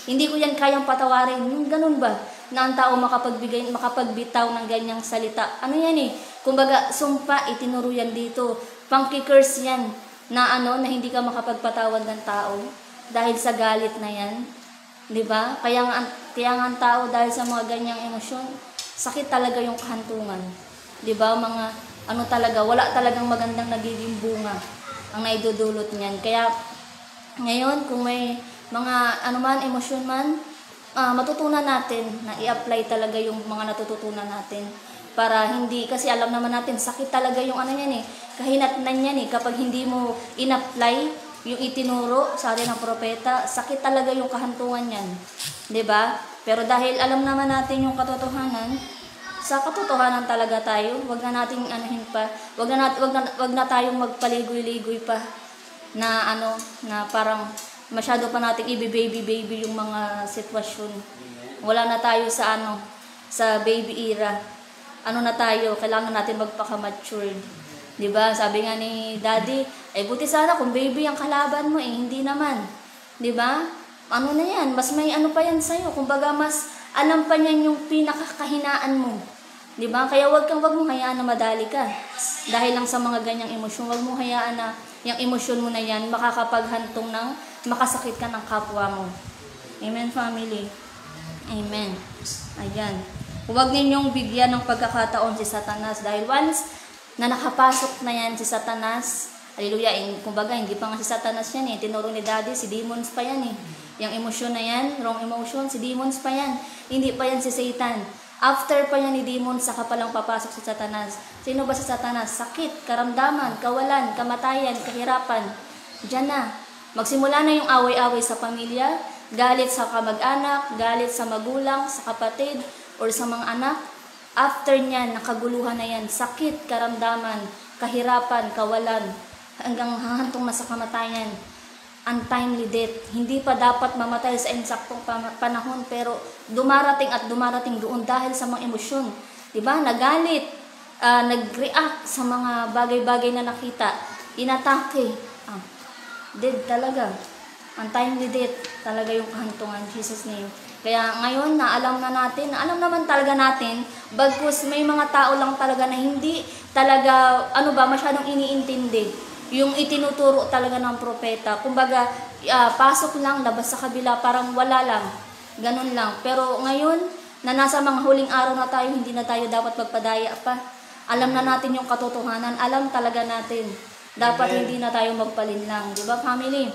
Hindi ko yan kayang patawarin. Yung ganun ba? Na ang tao makapagbitaw ng ganyang salita. Kumbaga, sumpa, itinuro yan dito. Pangki-curse yan na na hindi ka makapagpatawad ng tao dahil sa galit na yan. 'Di ba? Kaya nga ang tao dahil sa mga ganyang emosyon, sakit talaga yung kahantungan. 'Di ba? Mga talaga, wala talagang magandang nagiging bunga ang naidudulot niyan. Kaya ngayon, kung may mga emosyon man, matutunan natin na i-apply talaga yung mga natututunan natin para hindi, kasi alam naman natin sakit talaga yung kahinatnan yan kapag hindi mo in-apply yung itinuro sa atin ng propeta, sakit talaga yung kahantungan yan, 'di ba? Pero dahil alam naman natin yung katotohanan, sa katotohanan talaga tayo, wag na nating wag na tayong magpaligoy-ligoy pa na na parang masyado pa nating baby yung mga sitwasyon. Wala na tayo sa baby era. Na tayo, kailangan natin magpaka-matured. 'Di ba? Sabi nga ni Daddy, buti sana kung baby ang kalaban mo, hindi naman. 'Di ba? Na yan, mas may pa yan sa'yo. Kumbaga, mas alam pa niyan yung pinakakahinaan mo. 'Di ba? Kaya wag mo hayaan na madali ka. Dahil lang sa mga ganyang emosyon, wag mo hayaan na yung emosyon mo na yan makakapaghantong ng makasakit ka ng kapwa mo. Amen, family. Amen. Ayan. Huwag ninyong bigyan ng pagkakataon si Satanas dahil once na nakapasok na yan si Satanas, hallelujah, kumbaga hindi pa nga si Satanas yan tinuro ni Daddy, si demons pa yan Yung emosyon na yan, wrong emotion, si demons pa yan. Hindi pa yan si Satan. After pa yan ni demons, saka palang papasok si Satanas. Sino ba si Satanas? Sakit, karamdaman, kawalan, kamatayan, kahirapan. Diyan na. Magsimula na yung away-away sa pamilya, galit sa kamag-anak, galit sa magulang, sa kapatid, or sa mga anak. After niyan, nakaguluhan na yan, sakit, karamdaman, kahirapan, kawalan, hanggang hahantong na sa kamatayan. Untimely death. Hindi pa dapat mamatay sa insaktong panahon, pero dumarating doon dahil sa mga emosyon. Diba? Nagalit, nag-react sa mga bagay-bagay na nakita, inatake. Dead talaga. Untimely death talaga yung kahantungan, Jesus name. Kaya ngayon na alam naman talaga natin, bagkus may mga tao lang talaga na hindi talaga, masyadong iniintindi yung itinuturo talaga ng propeta. Kumbaga, pasok lang, labas sa kabila, parang wala lang. Ganun lang. Pero ngayon, na nasa mga huling araw na tayo, hindi na tayo dapat magpadaya pa. Alam na natin yung katotohanan. Alam talaga natin. Dapat Amen. hindi na tayo magpalinlang. Di ba, family?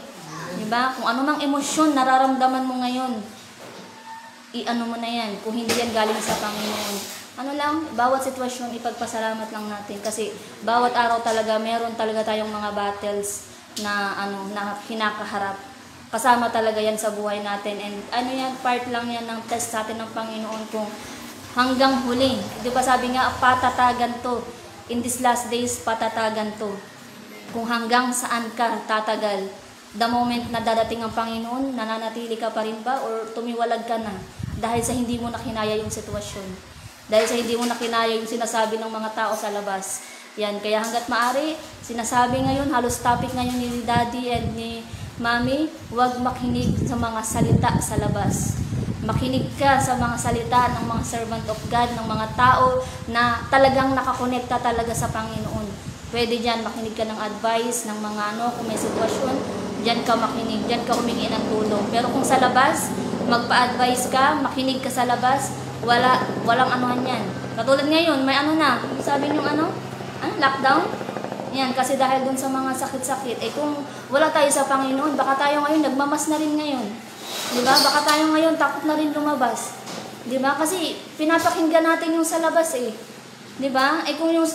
Di ba? Kung ano mang emosyon nararamdaman mo ngayon, i-ano mo na yan. Kung hindi yan galing sa Panginoon. Ano lang, bawat sitwasyon, ipagpasalamat lang natin. Kasi bawat araw talaga, meron talaga tayong mga battles na, na kinakaharap. Kasama talaga yan sa buhay natin. And ano yan, part lang yan ng test sa atin ng Panginoon kung hanggang huli. Di ba sabi nga, patatagan to. In these last days, patatagan to. Kung hanggang saan ka tatagal. The moment na dadating ang Panginoon, nananatili ka pa rin ba? Or tumiwalag ka na? Dahil sa hindi mo nakinaya yung sitwasyon. Dahil sa hindi mo nakinaya yung sinasabi ng mga tao sa labas. Yan, kaya hanggat maaari, sinasabi ngayon, halos topic ngayon ni Daddy and ni Mami, huwag makinig sa mga salita sa labas. Makinig ka sa mga salita ng mga servant of God, ng mga tao na talagang nakakonekta talaga sa Panginoon. Pwede dyan, makinig ka ng advice, ng mga kung may sitwasyon, dyan ka makinig, dyan ka humingi ng tulong. Pero kung sa labas, magpa-advise ka, makinig ka sa labas, walang anuhan yan. Katulad ngayon, may sabi nyo lockdown? Yan, kasi dahil dun sa mga sakit-sakit, kung wala tayo sa Panginoon, baka tayo ngayon, nagmamas na rin ngayon. Diba? Baka tayo ngayon, takot na rin lumabas. Diba? Kasi pinapakinggan natin yung sa labas Diba? Kung yung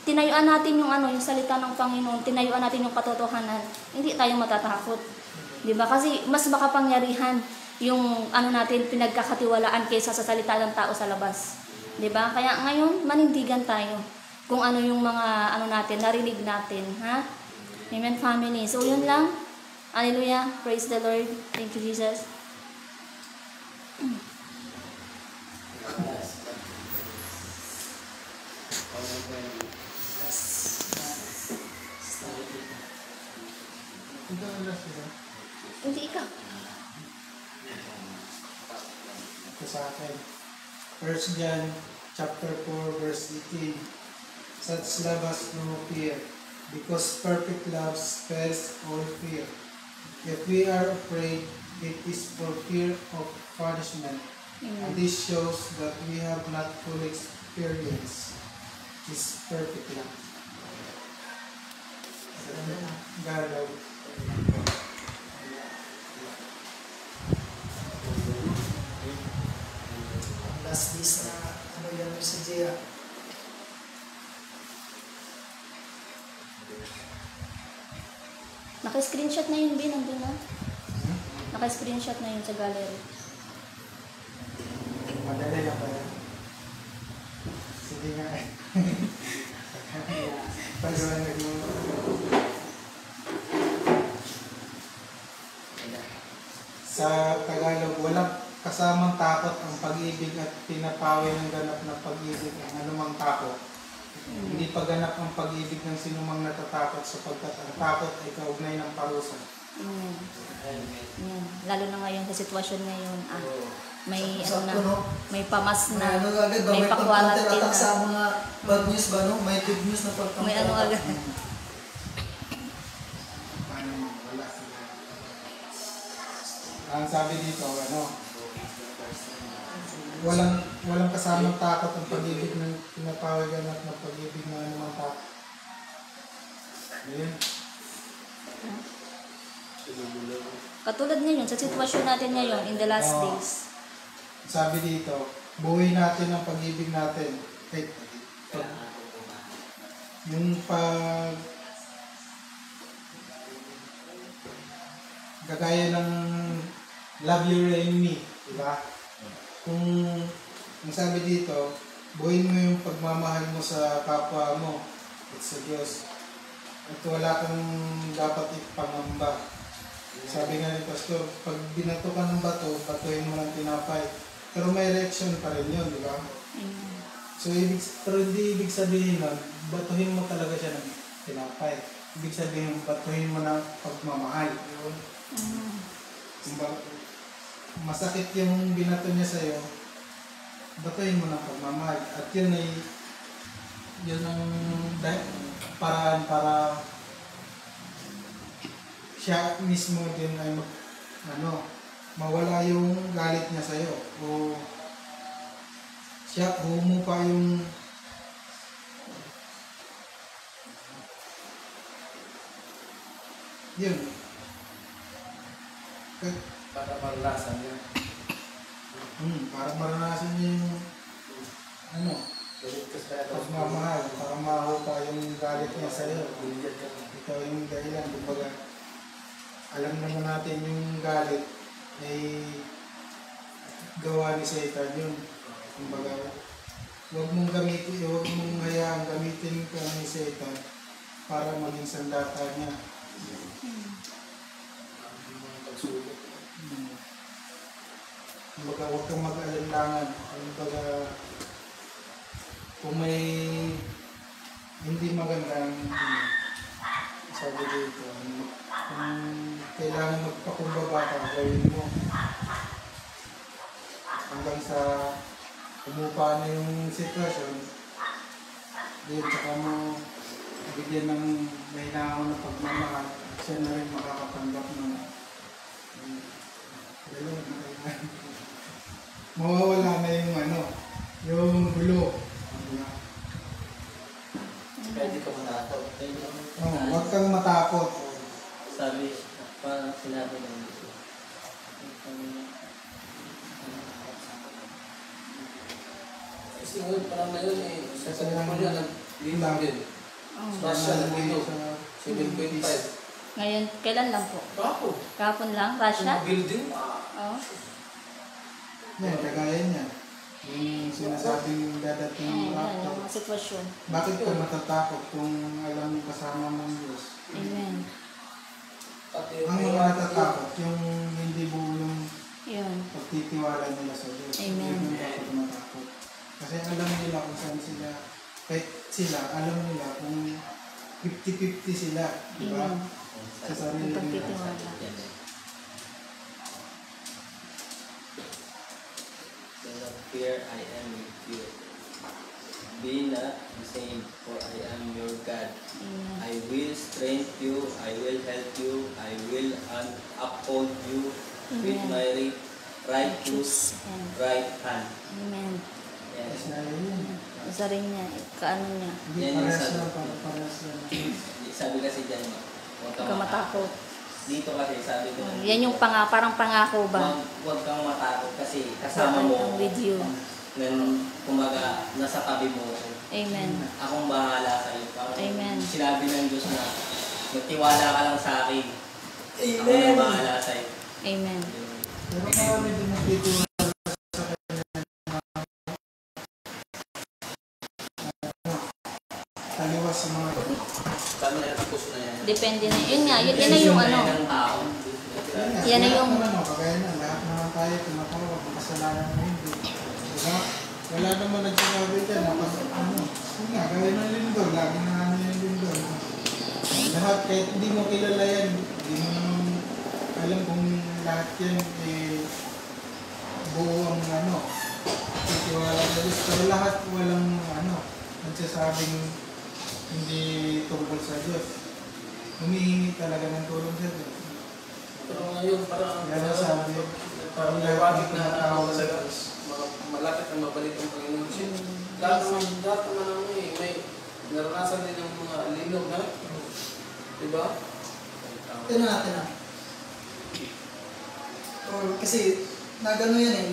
tinayuan natin yung yung salita ng Panginoon, tinayuan natin yung katotohanan, hindi tayo matatakot. Diba? Kasi mas makapangyarihan yung natin, pinagkakatiwalaan kaysa sa salita ng tao sa labas. Diba? Kaya ngayon, manindigan tayo kung ano yung mga natin, narinig natin, ha? Amen, family. So, yun lang. Hallelujah. Praise the Lord. Thank you, Jesus. Hindi ikaw. Ito sa akin. 1 John chapter 4 verse 18. Such love has no fear, because perfect love expels all fear. If we are afraid, it is for fear of punishment. And this shows that we have not fully experienced His perfect love. Galaw. Last days na yan sa Jia. Naka-screenshot na yun, Bin, nandun na. Naka-screenshot na yun sa gallery. Madali lang pala. Sige nga eh. Pagkawanag mo. Sa Tagalog, walang kasamang takot ang pag-ibig at pinapawi ng ganap ng pag-ibig ang anumang takot. Hindi paganap ang pag-ibig ng sinumang natatakot sapagkat ang takot ay kaugnay ng parusa. Yan. Lalo na ngayon sa sitwasyon ngayon, may Sakto, no? may pamas na, Agad ba? may May pakwarantin pag-counter-attack na. sa mga bad news ba, no? May good news na pag-counter-attack. May agad. Wala sila. Ang sabi dito, walang kasamang takot ang pag-ibig ng pinapawigan at ng pag-ibig ng anumang takot. Ayun. Katulad ngayon, sa sitwasyon natin ngayon, in the last days. Sabi dito, buhay natin ang pag-ibig natin. Yung gagaya ng love you and me, diba? Kung sabi dito, buuin mo yung pagmamahal mo sa kapwa mo at sa Diyos. At wala kang dapat ipangamba. Sabi nga ni Pastor, pag binato ka ng bato, batuhin mo ng tinapay. Pero may reaction pa rin yun, di ba? So, pero hindi ibig sabihin nun, batuhin mo talaga siya ng tinapay. Ibig sabihin, batuhin mo ng pagmamahal. Masakit yung binato niya sa'yo, batuhin mo ng pagmamahal. At yun ang paraan para siya mismo din ay mawala yung galit niya sa'yo. O siya humupa yung Yun. Para maranasan niya. Para maranasan niya yung ano, Galit ka sa pagmamahal, para mahupa yung galit niya sa'yo. Bilyag ka. Ikaw yung dahilan. Kumbaga, alam naman natin yung galit ay gawa ni Satan yun. Kumbaga, huwag mong hayaan gamitin ka ni Satan para maging sandata niya. Pagsulot. Kumbaga, huwag kang mag-alinlangan. Kumbaga, kung may hindi magandang sabi dito, kung kailangan magpakumbaba ka, gawin mo. Hanggang sa umupa na yung sitwasyon, din saka mo bigyan ng mahinahaw na pagmamahal, siya na rin makakatanggap ng mawawala na yung yung gulo. Pwede ka matato. Huwag kang matakot. Sabi, parang sinabi ng Diyos. Kasi ngayon parang ngayon sa telepono niya, nag-limang din. Oh. Special dito, 7.5. Ngayon, kailan lang po? Bapo. Kahapon lang, Rasha? Yung building, Oo. Yan, kagaya niya. Yung sinasabing dadating Ayan, yung yan, raptor. yung mga sitwasyon. Bakit ka matatakot kung alam mo kasama ng Diyos? Amen. pati Ang mga natatakot, yung hindi buo yung Yun. pagtitiwala nila sa Diyos. Amen. Yun yung dapat matakot. Kasi alam nila kung saan sila, kahit sila, alam nila kung 50-50 sila. Di ba? Amen. Sa sarili Yung nila. pagtitiwala. Do not fear, I am with you. Be not dismayed, for I am your God. Amen. I will strengthen you, I will help you, I will uphold you with Amen. my righteous And right hand. Amen. Yan. Kasi yun. Isa rin niya, kaano niya. Hindi Yan yung parehas sabi. lang, parehas lang. Sabi kasi dyan, huwag Huwag ka matakot. Dito kasi sabi ko, Yan yung parang pangako ba? huwag kang matakot kasi kasama mo. I'm with you. Kumaga, nasa tabi mo ako. Amen. Akong bahala sa iyo. Parang Amen. sinabi ng Diyos na magtiwala ka lang sa akin. Ako na bahala sa iyo. Amen. Pero marami din nagtitiwala sa kanya taliwas sa mga kami na tapos na yan. Depende na. Yun nga, yun na yung ano. ng tao. Yan na yung- kagaya na, lahat naman tayo tinatawag, makasalanan na hindi. Diba? Wala naman nagsasabi dyan, yun nga, gaya ng lindol, lagi na ano yung lindol. Lahat, kahit hindi mo kilala yan, hindi mo naman alam kung lahat yan, buo ang titiwala sa Diyos. Pero lahat walang nagsasabing hindi tungkol sa Diyos. Humihingi talaga ng tulong sa Diyos. Pero ngayon parang Yan ang sabi. parang naiwagit na sa mga malapit na mabalik ang Panginoon siya. Lahat naman may naranasan din ng mga linog na. Diba? Ito na. Kasi nagano yan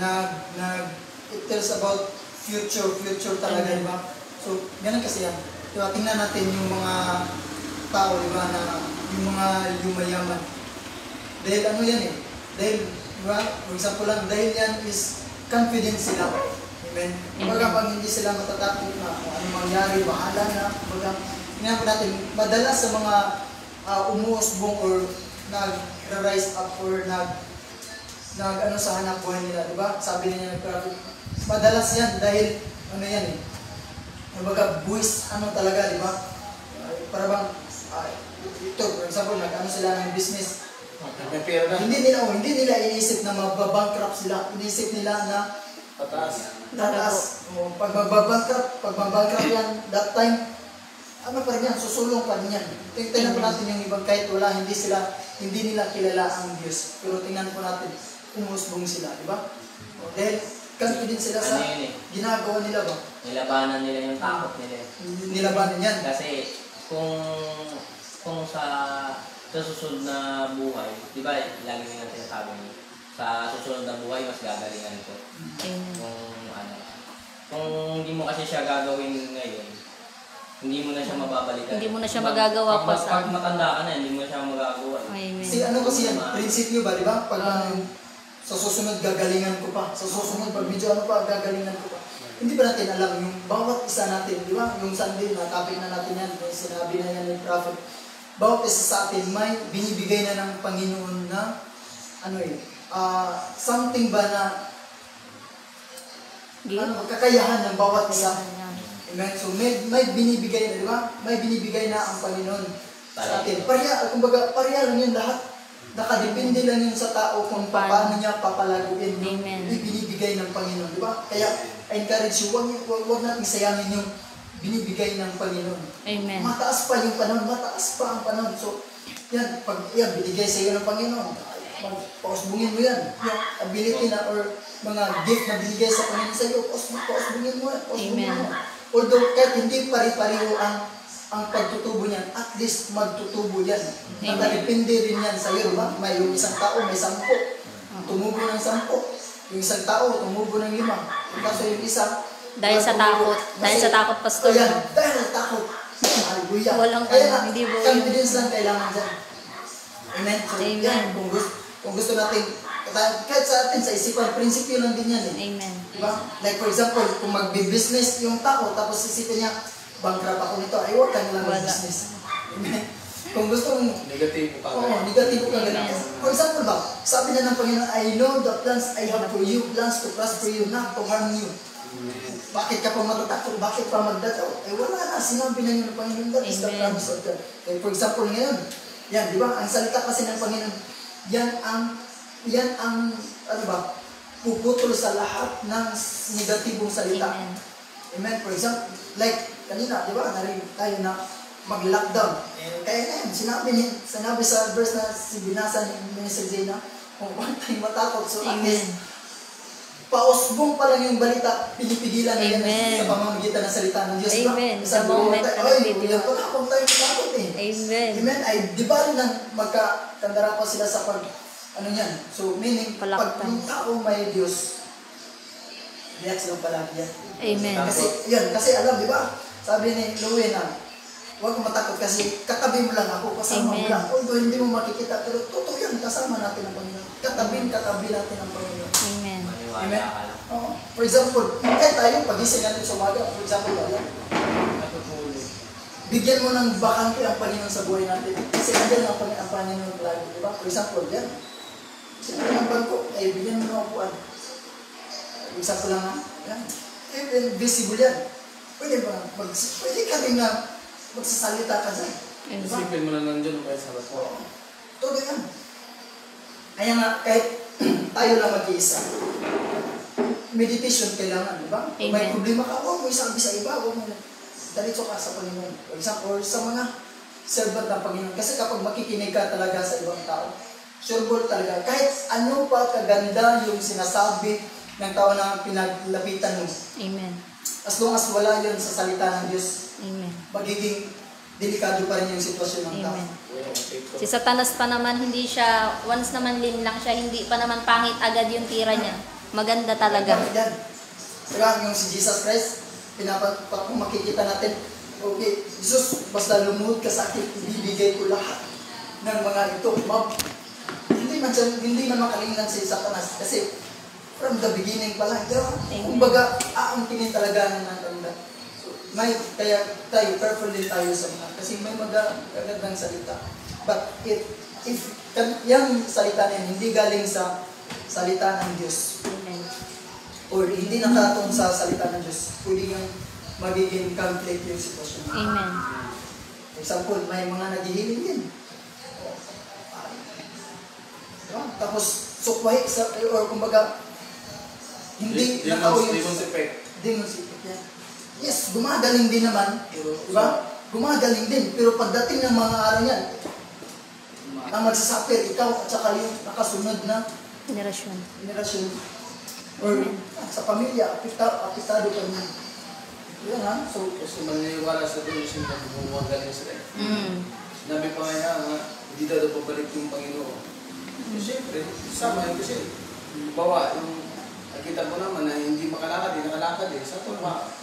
it tells about future talaga, di ba? So, ganun kasi yan. Diba, tingnan natin yung mga tao, di ba, na yung mga yumayaman. Dahil dahil, di ba, for example lang, dahil yan is confident sila. Amen? Kumbaga, pag hindi sila matatakot na kung ano mangyari, bahala na. Kumbaga, tingnan po natin, madalas sa mga umuusbong or nag-rise up or sa hanap buhay nila, di ba? Sabi niya nag-traffic. Madalas yan dahil kumbaga buwis talaga, di ba? Para bang ito, for example, sila ng business. May pera na. Hindi nila iniisip na mababankrupt sila. Inisip nila na Pataas. tataas. Pag magbabankrupt yan, that time, pa rin yan, susulong pa rin yan. Tingnan po natin yung ibang kahit wala, hindi nila kilala ang Diyos. Pero tingnan po natin, umusbong sila, di ba? Dahil confident sila sa ginagawa nila ba? Nilabanan nila yung takot nila. Nilabanan yan. Kasi kung sa sa susunod na buhay, di ba, lagi nga sinasabi niyo, sa susunod na buhay, mas gagalingan ko. Amen. Kung hindi mo kasi siya gagawin ngayon, hindi mo na siya mababalikan. Hindi mo na siya magagawa pa sa... Pag matanda ka na, hindi mo siya magagawa. Amen. Kasi ano kasi yan, prinsipyo ba, di ba? Pag sa susunod gagalingan ko pa, sa susunod pag medyo ano pa, gagalingan ko pa. Hindi ba natin alam yung bawat isa natin, di ba? Yung Sunday, na-topic na natin yan, sinabi na yan ng prophet. Bawat isa sa atin may binibigay na ng Panginoon na something ba na kakayahan ng bawat isa. Amen. So may binibigay na, di ba? May binibigay na ang Panginoon sa atin. Kumbaga, pareha lang yun lahat. Nakadepende lang yun sa tao kung paano niya papalaguin yung binibigay ng Panginoon, di ba? Kaya I encourage you, huwag natin sayangin yung binibigay ng Panginoon. Amen. Mataas pa yung panahon, mataas pa ang panahon. So, yan, pag yan, binigay sa iyo ng Panginoon, pausbungin mo yan. Yung ability na or mga gift na binigay sa Panginoon sa iyo, pausbungin mo yan. Pausbungin mo. Although, kahit hindi pari-pariho ang pagtutubo niyan, at least magtutubo yan. Nakadepende rin yan sa iyo, diba? May yung isang tao, may 10. Tumubo ng 10. Yung isang tao, tumubo ng 5. Kaso yung isa, Dahil sa takot. Dahil sa takot, Pastor. Ayan, dahil sa takot. Hallelujah. Walang Kaya hindi po confidence lang kailangan dyan. Amen. So, Amen. yan, kung gusto natin, kahit sa atin, sa isipan, prinsipyo lang din yan eh. Amen. Diba? Like for example, kung magbi-business yung tao, tapos isipin niya, bankrupt ako nito, ay huwag ka nilang mag-business. Amen. Kung gusto mong Negatibo ka. negatibo ka ganun. For example ba, sabi na ng Panginoon, I know the plans I have for you, plans to prosper you, not to harm you. Bakit ka pa matatakot? Bakit pa magdataw? Eh wala na, sinabi na yun ng Panginoon, that is the promise of God. Okay, for example ngayon, yan, di ba, ang salita kasi ng Panginoon, yan ang, ano ba, puputol sa lahat ng negatibong salita. Amen. Amen. For example, like kanina, di ba, narinig tayo na mag-lockdown. Kaya na yun, sinabi sa verse na binasa ni Minister Zena, kung paano tayo matakot. So at least, pausbong pa lang yung balita, pinipigilan na yan sa pamamagitan ng salita ng Diyos. Amen. Sa moment na nagbibigay. Ay, wala akong tayo matakot eh. Amen. Amen. Ay, di ba rin nang magkakandara pa sila sa ano yan? So, meaning, pag yung tao may Diyos, relax lang palagi yan. Amen. Kasi alam, di ba? Sabi ni Louie na, huwag kang matakot kasi katabi mo lang ako, kasama mo lang. Although hindi mo makikita, pero totoo yan, kasama natin ang Panginoon. Katabi natin ang Panginoon. Amen. Amen? Oh, for example, kahit tayo, pagising natin sa umaga, for example, ayan, bigyan mo ng bakante ang Panginoon sa buhay natin. Kasi nandiyan ang Panginoon lagi, di ba? For example, yan, sinabi ng bangko, ay bigyan mo ng upuan. Example lang ha, yan. Even visible yan. Pwede ka rin na magsasalita ka dyan. Diba? Isipin mo na nandiyan kayo sa raso. Todo yan. Kaya nga, kahit tayo lang mag-iisa, meditation kailangan, di ba? Kung may problema ka, huwag mo isabi sa iba, huwag mo dalitso ka sa Panginoon. For example, or sa mga servant ng Panginoon. Kasi kapag makikinig ka talaga sa ibang tao, sure talaga, kahit ano pa kaganda yung sinasabi ng tao na pinaglapitan mo. Amen. As long as wala yun sa salita ng Diyos, Amen. magiging delikado pa rin yung sitwasyon ng tao. Amen. Si Satanas pa naman, hindi siya, once naman lang siya, hindi pa naman pangit agad yung tira niya. Maganda talaga. Yan. Diba, yung si Jesus Christ, kung makikita natin, okay, Jesus, basta lumuhod ka sa akin, ibibigay ko lahat ng mga ito. Hindi man makalingan si Satanas kasi from the beginning pa lang, diba? Kumbaga, aangkinin talaga ng tanda. So, kaya tayo, careful din tayo sa mga, kasi may magagandang salita. But if yung salita na yun, hindi galing sa salita ng Diyos, Amen. or hindi nakatong sa salita ng Diyos, pwede yung magiging conflict yung sitwasyon. Amen. For example, may mga naghihiling din. Diba? Tapos, sukway, or kumbaga, hindi nakao yung Demon's effect. Demon's effect yan. Yes, gumagaling din naman. Diba? Gumagaling din. Pero pagdating ng mga araw yan, ang magsasapir, ikaw at saka yung nakasunod na generasyon. Or sa pamilya, apitado ka niya. Yan ha? So, Kasi maniniwala sa Diyos yung pag-gumagaling sila. Sinabi pa nga hindi daw babalik yung Panginoon. Siyempre, sama yun kasi, bawa, yung nakita mo naman na hindi makalakad, sa ito,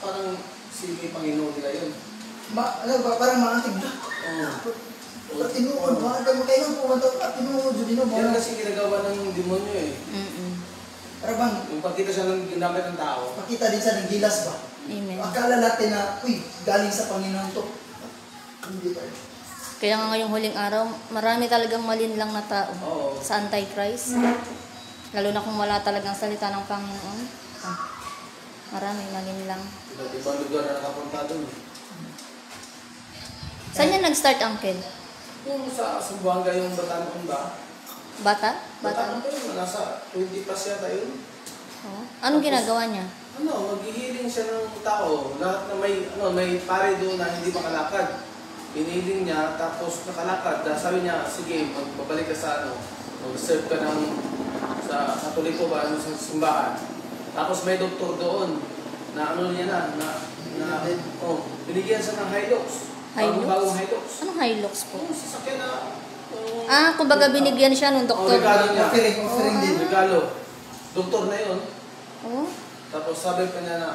parang sige Panginoon nila yun. Parang maantig na. Tinuod, mga kailan pumunta, tinuod, yun Yan kasi ginagawa ng demonyo eh. Para bang, Yung pagkita siya ng ginamit ng tao, pakita din sa gilas ba? Amen. Akala natin na, uy, galing sa Panginoon to. Hindi tayo. Kaya nga ngayong huling araw, marami talagang malinlang na tao oo. sa Antichrist. Lalo na kung wala talagang salita ng Panginoon. Maraming malinlang. Iba't ibang lugar na nakapunta doon. Saan yan nag-start, Uncle? Yung sa Buanga yung Batanon ba? Bata? Batanon pa yun, nasa 20 plus yata yun. Oo. Anong ginagawa niya? Maghihiling siya ng tao. Lahat na may pare doon na hindi makalakad. Piniling niya, tapos nakalakad. Sabi niya, sige, magbabalik ka sa mag-serve ka sa Katoliko ba, sa simbahan. Tapos may doktor doon na binigyan siya ng Hilux. Bagong Hilux. Anong Hilux po? Yung sasakyan na... Kumbaga binigyan siya nung doktor. Regalo niya. Offering din. Regalo. Doktor na yun. Oo. Tapos sabi pa niya na,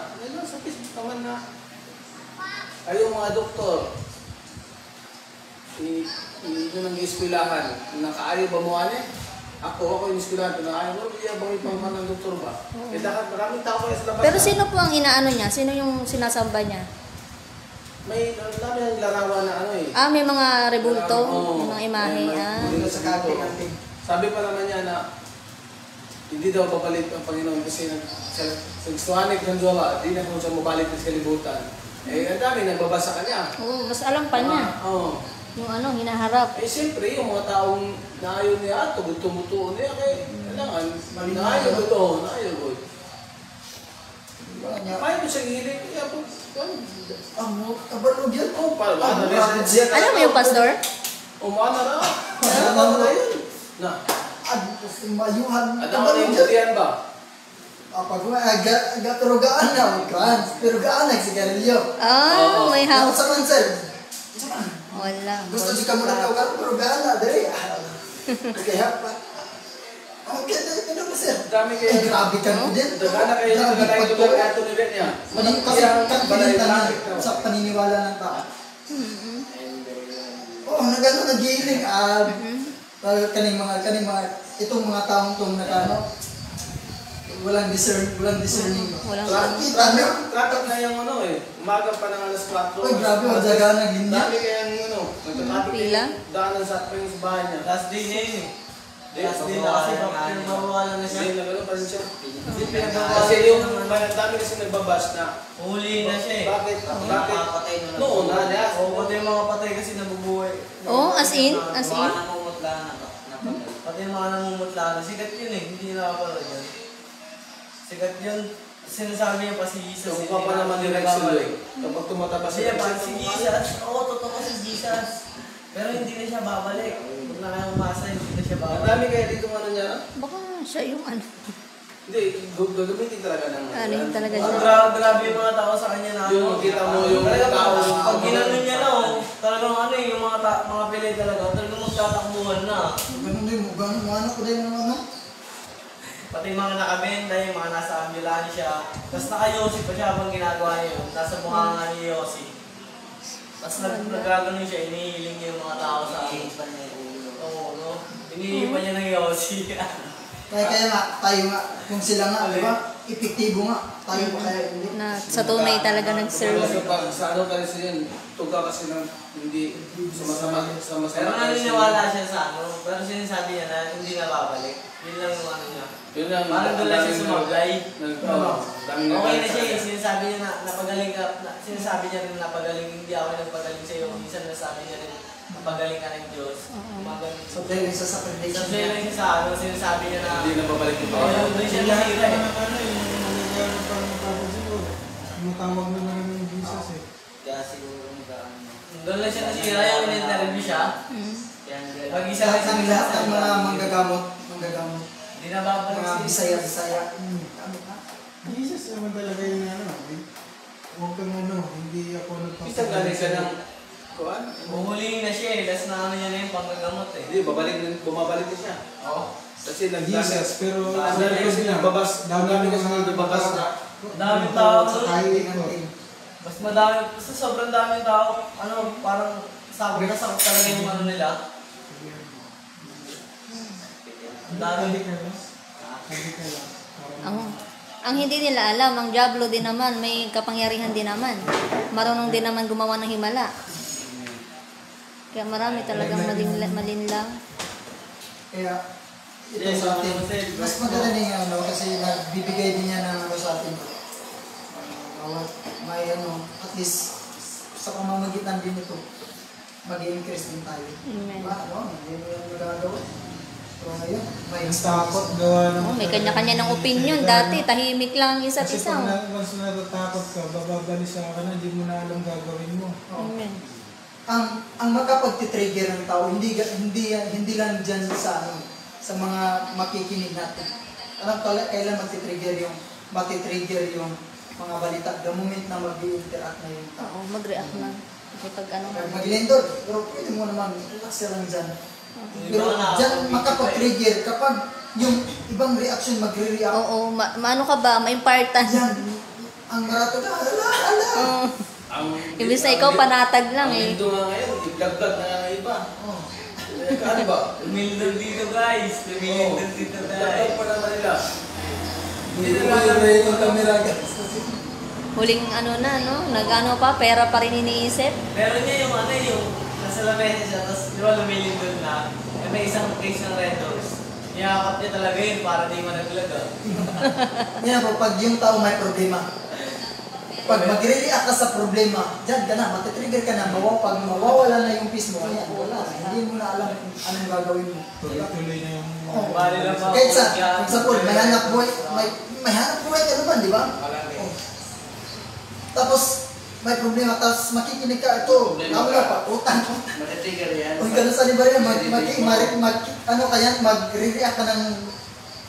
sakit naman na. Ay, yung mga doktor, yun ang iskwilahan. Nakaayo ba mo ano? Ako yung iskwilahan. Nakaayo mo, iya bang ipangman ng doktor ba? Eh, dapat maraming tao kaya sa labas. Pero sino po ang inaano niya? Sino yung sinasamba niya? May dami ang larawan na May mga rebulto, Oo. may mga imahe. Hindi na sa kating. Sabi pa naman niya na hindi daw babalik ang Panginoon kasi sa Suhanik ng Jowa, hindi na kung siya mabalik sa kalibutan. Ang dami nagbabasa kanya. Oo, mas alam pa niya. Oo. Yung hinaharap. Siyempre, yung mga taong naayon niya, tumutuon niya, kaya kailangan, naayon ko. Paano mo siyang hiling? Kabalog yan. Alam mo yung pastor? Umana na. Ano na yun? Na. Mayuhan. Ano na yung mutihan ba? Pag agaturugaan na, turugaan na, sigarilyo. May house. Sa mansel. Wala. Gusto si kamu na tawag, turugaan na, dali. Kaya pa. Okay, ano ba sir? Dami kayo. Grabe ka mo din. Dagana kayo sa kagayang lugar ato ni Ben niya. Kasi kagpilitan na sa paniniwala ng tao. Oo, nag-iiling. Kaning mga, itong mga taong itong walang discerning. Walang Traffic na yung umaga pa ng alas 4. Uy, grabe, magdaga na linya. Dami kayang nagtatraffic Pila? daanan sa bahay niya. Last day na yun eh. Last day na kasi pinagbabawalan na siya. Hindi, nagano pa rin siya. Hindi pinagbabawalan. Kasi yung dami kasi nagbabas na. Huli na siya eh. Bakit? Nakapatay na lang. Noon na niya. Oo, pati yung mga patay kasi nabubuhay. Oo, as in? Mga namumutla na napatay. Pati yung mga namumutla na. Sikat yun eh. Hindi nila nakapala dyan. Sikat yun. Sinasabi niya pa si Jesus. Yung pa naman direction doon. Kapag tumatabas Siya pa si Jesus. Oo, totoo si Jesus. Pero hindi na siya babalik. Kung na kayo umasa, hindi na siya Ang babalik. dami kaya dito niya. Baka siya yung Hindi, gagamitin talaga ng... Yun talaga Ang siya. grabe yung mga tao sa kanya na Yung kita mo yung talaga, tao. pag ginanon niya na, talagang yung mga pilay talaga, talagang magtatakbuhan na. Ganun din mo, ano ko din naman, Pati yung mga nakabenta, yung mga nasa ambulansya. Tapos naka-Yossi pa siya habang ginagawa niya yun. Nasa buhanga ni Yossi. Tapos nagkaganon siya, inihiling niya yung mga tao sa akin. Oo, no? Inihipan niya ng Yossi. Kaya nga, tayo nga, kung sila nga, di ba? Epektibo nga, tayo pa kaya hindi. Na sa tunay talaga nag-serve. Sa ano kasi yun, tuga kasi ng hindi sumasama. Pero naniniwala siya sa pero sinasabi niya na hindi na babalik. Yun lang yung niya. Yun lang. Parang doon lang siya sumablay. Okay na siya eh. Nag- Sinasabi niya na napagaling ka. Sinasabi niya rin napagaling. Hindi ako nagpagaling sa iyo. Minsan nasabi niya rin napagaling ka ng Diyos. Magaling. So, dahil isa sa foundation Sabi lang siya sa sinasabi niya na Hindi na babalik yung Oo, doon siya nasira eh. Matawag na naman yung Jesus eh. Kaya siguro magkaan. Doon lang siya nasira yung in-interview siya. Pag-isa lang siya lahat ng mga manggagamot, hindi na babalik mga siya. Bisaya. Jesus naman talaga yung eh. Huwag kang hindi ako Isang galing ka ng Kuan? Buhuling na siya eh. Last na ano niya na yung panggagamot eh. Hindi, bumabalik din siya. Oo. Kasi Jesus, pero ang dami kasi nagbabas, ang dami kasi nagbabas na. Daming tao. Kahit ko. Mas madami, basta sobrang daming tao, ano, parang sabog na sabog talaga yung ano nila. Ang dami. Ang hindi nila alam, ang Diablo din naman, may kapangyarihan din naman. Marunong din naman gumawa ng himala. Kaya marami talagang malinlang. Kaya, ito sa atin, mas magaling ano, kasi nagbibigay din niya ng ano sa atin. May ano, at least, sa pamamagitan din ito, mag-i-increase din tayo. Amen. Ano, hindi mo yan magagawa. Pero ngayon, may Ang takot gawa ng... Oh, may kanya-kanya ng opinion. Dati, tahimik lang ang isa't Kasi isa. pag once natatakot ka, bababalisa ka na, hindi mo na alam gagawin mo. Amen. Ang makapag-trigger ng tao, hindi lang dyan sa ano, sa mga makikinig natin. Kailan matitrigger yung mga balita, the moment na mag-i-interact na yung tao. Oo, mag-react na. Kapag ano. Mag-lindor, pero pwede mo naman, relax lang dyan. Pero dyan makapag-trigger kapag yung ibang reaction magre-react. Oo, maano ka ba? Ma-impartan. Yan, ang marato na, ala. Oo. Imbis na ikaw panatag lang eh. Ang ito nga ngayon, i-vlog-vlog na nga ng iba. Oh. Ano ba? Lumilindol dito guys. Lumilindol dito Vlog-vlog guys. pa naman nila. Hindi na alam yung camera guys. Huling ano na, no? Nag-ano pa, pera pa rin iniisip. Meron niya yung ano yung nasa lamesa siya, tapos di ba lumilindol na. Eh, may isang case ng Red Doors. Niyakap niya talaga yun para di managlag ah. Yan po, pag yung tao may problema, pag magre-react ka sa problema, dyan ka na, matitrigger ka na, pag mawawala na yung peace mo, ayan, wala. Hindi mo na alam kung anong gagawin mo. Tuloy-tuloy na yung... Oh. Bali lang ba? Kahit sa, for example, may hanap buhay, may hanap buhay ka naman, di ba? Oh. Tapos, may problema, tapos makikinig ka, ito, wala pa, utang. Matitrigger yan. Kung gano'n sa liba rin, mag-re-react ka ng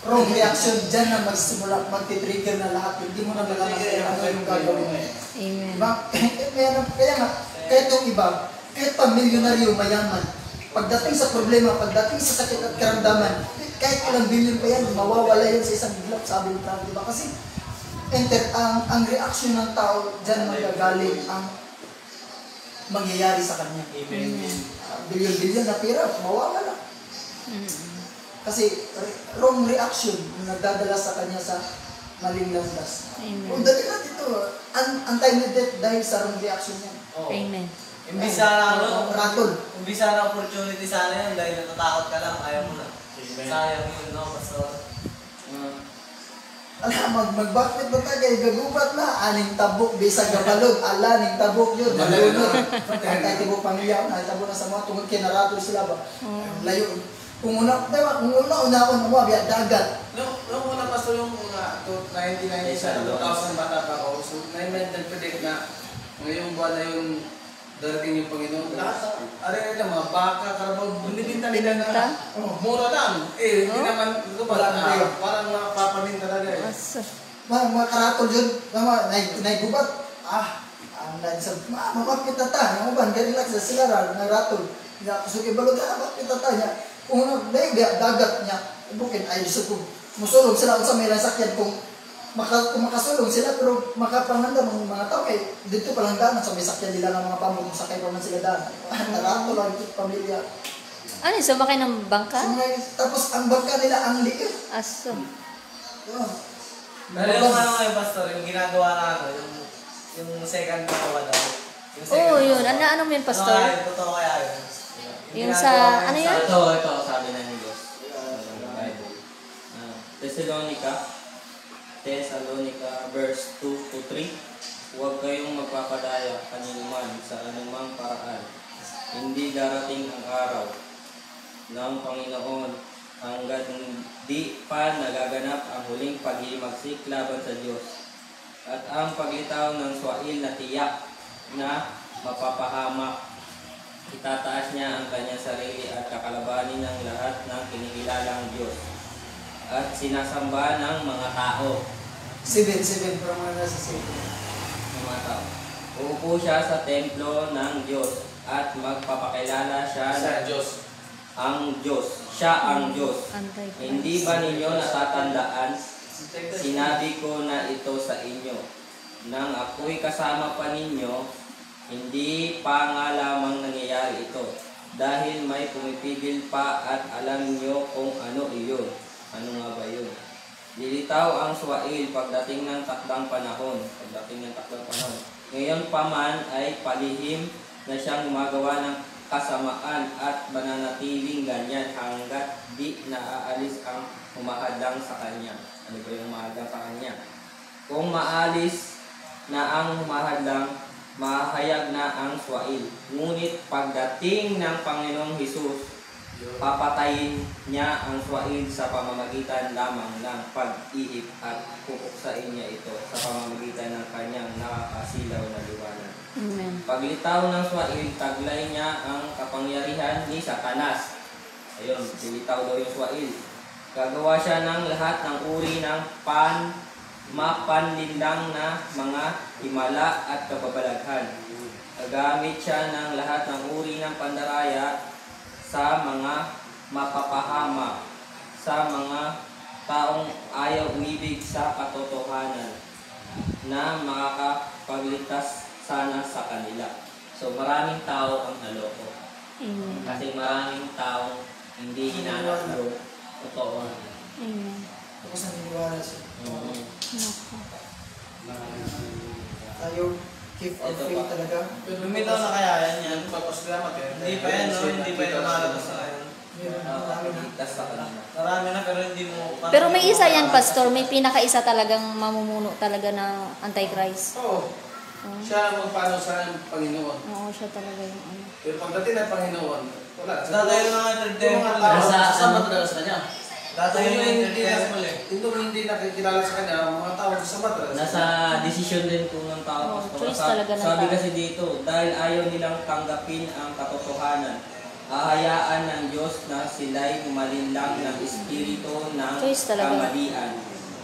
wrong reaction, dyan na magsimula, magtitrigger na lahat. Hindi mo na malalaman ano yung gagawin mo. Amen. Diba? Kaya nga, kahit yung iba, kahit pa milyonaryo, mayaman, pagdating sa problema, pagdating sa sakit at karamdaman, kahit ilang bilyon pa yan, mawawala yan sa isang bigla, sabi ng tao, diba? Kasi, ang reaction ng tao, dyan magagaling ang mangyayari sa kanya. Amen. Bilyon-bilyon na pera, mawawala. Kasi wrong reaction ang nagdadala sa kanya sa maling landas. Amen. Kung dali natin ito, antay na death dahil sa wrong reaction niya. Oo. Amen. Imbis sana ano, ratol. imbis sana opportunity sana yun dahil natatakot ka lang, ayaw mo na. Amen. Sayang yun, no, pastor. Magbakit ba tayo, gagubat na, aning tabok, bisag gabalog, ning tabok yun, nalunod. Kahit tibok pamilya ko, tabok na sa mga tungkol kinaratol sila ba? Layo. Kung una-una mo, biya dagat. Nung una pa yung mga 1997, 2000 bata pa ako, so nag-predict na ngayong buwan na yung darating yung Panginoon. Lahat, aray lang, mga baka, karabaw, binibinta nila na mura lang. Hindi naman, parang mapapanin talaga eh. Mga karatol yun, naigubat. Mapapit na ta, mga ban, relax na sila nagratol. Kusog ibalog ka, mapapit na ta niya. Kung dagat niya, bukin, ay gusto ko, musulog sila sa may lasakyan kung makasulong sila, pero makapanganda ng mga tao, eh, dito palang daan, sa may sakyan nila ng mga pamog, sakay pa man sila daan. Narato lang ito, pamilya. Ano, sumakay ng bangka? Tapos ang bangka nila, ang liit. Aso. Pero yung ano ngayon, pastor, yung ginagawa na ano, yung second kawa daw. Oo, yun. Ano mo yun, pastor? Totoo kaya yun. Yung sa, ano yun? Ito, sabi na ni Diyos. Bible. Thessalonica, verse 2-3. Huwag kayong magpapadaya kaninuman sa anumang paraan. Hindi darating ang araw ng Panginoon hanggat di pa nagaganap ang huling paghimagsik laban sa Diyos at ang paglitaw ng swail na tiyak na mapapahamak. Itataas niya ang kanyang sarili at kakalabanin ng lahat ng kinikilalang Diyos at sinasamba ng mga tao. 7, pero mga nasa 7. Ng mga tao. Uupo siya sa templo ng Diyos at magpapakilala siya Sa Diyos. ang Diyos. Siya ang Diyos. Antichrist. Hindi ba ninyo natatandaan? Sinabi ko na ito sa inyo. Nang ako'y kasama pa ninyo, hindi pa nga lamang nangyayari ito. Dahil may pumipigil pa at alam niyo kung ano iyon. Ano nga ba yun? Lilitaw ang Suwail pagdating ng takdang panahon. Ngayon pa man ay palihim na siyang gumagawa ng kasamaan at mananatiling ganyan hanggat di naaalis ang humahadang sa kanya. Ano ba yung humahadang sa kanya? Kung maalis na ang humahadang, mahayag na ang Suwail. Ngunit pagdating ng Panginoong Hesus, papatayin niya ang Suwail sa pamamagitan lamang ng pag-ihip at pupuksain niya ito sa pamamagitan ng kanyang nakakasilaw na liwanag. Amen. Paglitaw ng Suwail, taglay niya ang kapangyarihan ni Satanas. Ayun, dilitaw daw yung Suwail. Gagawa siya ng lahat ng uri ng mapanlinlang na mga himala at kababalaghan. Gagamit siya ng lahat ng uri ng pandaraya sa mga mapapahama, sa mga taong ayaw umibig sa katotohanan na makakapagligtas sana sa kanila. So maraming tao ang naloko. Amen. Kasi maraming tao hindi hinanap yung totoo. Amen. Tapos naniniwala siya. Naku. Tayo, keep our faith talaga. Lumitaw na kaya yan. Papasalamat eh. Hindi pa yan, no? Hindi pa yan lumalabas sa akin. Meron marami na. Ligtas sa kanila. Marami na pero hindi mo... Pero may isa yan, Pastor. May pinaka-isa talagang mamumuno talaga na Antichrist. Oo. Siya magpaano sa Panginoon. Oo, siya talaga yung ano. Pero pagdating ng Panginoon, wala. Dadayo na nga third Yung mga temple. tao, kasama talaga sa kanya. Dadayo na yung third Hindi na- temple eh. Yung hindi nakikilala sa kanya, mga tao kasama talaga sa Nasa desisyon din po ng tao. Oo, Pastor. choice talaga ng Sabi tao. kasi dito, dahil ayaw nilang tanggapin ang katotohanan, hahayaan ng Diyos na sila'y malinlang ng espiritu ng Choice talaga. kamalian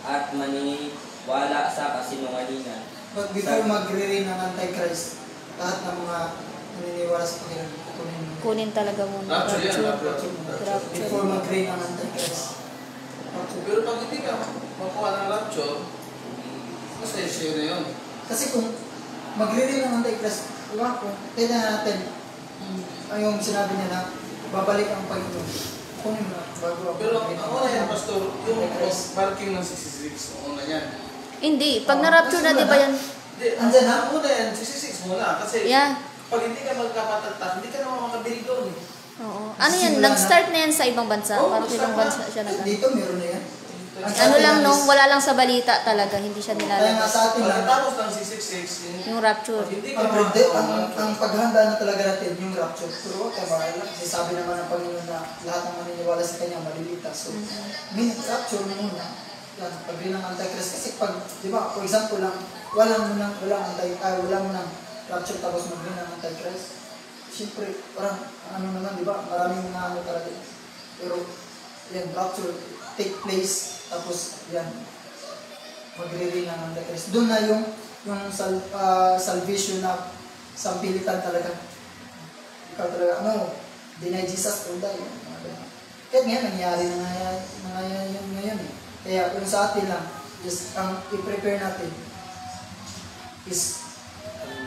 at maniniwala sa kasinungalingan. But before magre-reign ng Antichrist, lahat ng mga naniniwala sa Panginoon, kukunin mo. Kunin talaga muna. Rapture yan, Rapture. rapture. Before mag-reign ng Antichrist. Pero pag hindi ka makuha ng rapture, mas issue na yun. Kasi kung magre-reign ng Antichrist, diba, kung tignan natin, yung sinabi niya na babalik ang Panginoon. Kunin mo na, bago Pero ang una yan, Pastor, yung Antichrist. parking ng 66, ang una yan. Hindi. Pag na-rapture na, di ba yan? Hindi, Andyan na? ang una yan, 66 muna. Kasi Yeah. pag hindi ka magkapatagtas, hindi ka naman makabili doon eh. Oo. Ano yan? Simula Nag-start na yan sa ibang bansa. Oo, Parang sa ibang start na. bansa siya nag Dito meron na yan. Ang sa Ano atin lang lang nung is- wala lang sa balita talaga. Hindi siya Kaya nga nilalabas. sa atin lang, Pagkatapos ng 666, Yung rapture. pag hindi ka ang paghanda na talaga natin yung rapture. Pero kaya kasi sabi naman ng Panginoon na lahat ng maniniwala sa Kanya maliligtas. So, rapture muna. Yan, pag rin ng Antichrist. Kasi pag, di ba, for example lang, walang munang rapture tapos mag-rin ng Antichrist. Siyempre, parang, ano naman, di ba, maraming mga ano talaga. Pero, yan, rapture take place, tapos, yan, magre-rin ng Antichrist. Doon na yung salvation na sambilitan talaga. Ikaw talaga, ano, deny Jesus, don't die. Kaya ngayon, nangyari na ngayon ngayon eh. Kaya kung sa atin lang, just ang i-prepare natin is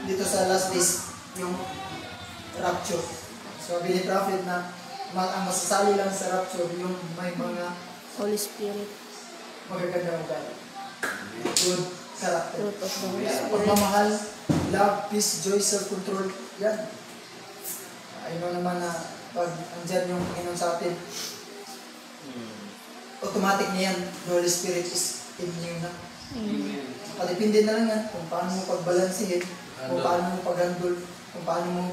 dito sa last days, yung rapture. So, sabi ni Prophet na ang masasali lang sa rapture, yung may mga Holy Spirit. magagandang ugali. Good character. Fruit of the Holy Spirit. Pagmamahal, love, peace, joy, self-control, yan. Ayun naman na pag andyan yung Panginoon sa atin, automatic na yan, the Holy Spirit is in you na. Amen. Depende na lang yan kung paano mo pagbalansihin, kung paano mo paghandol, kung paano mo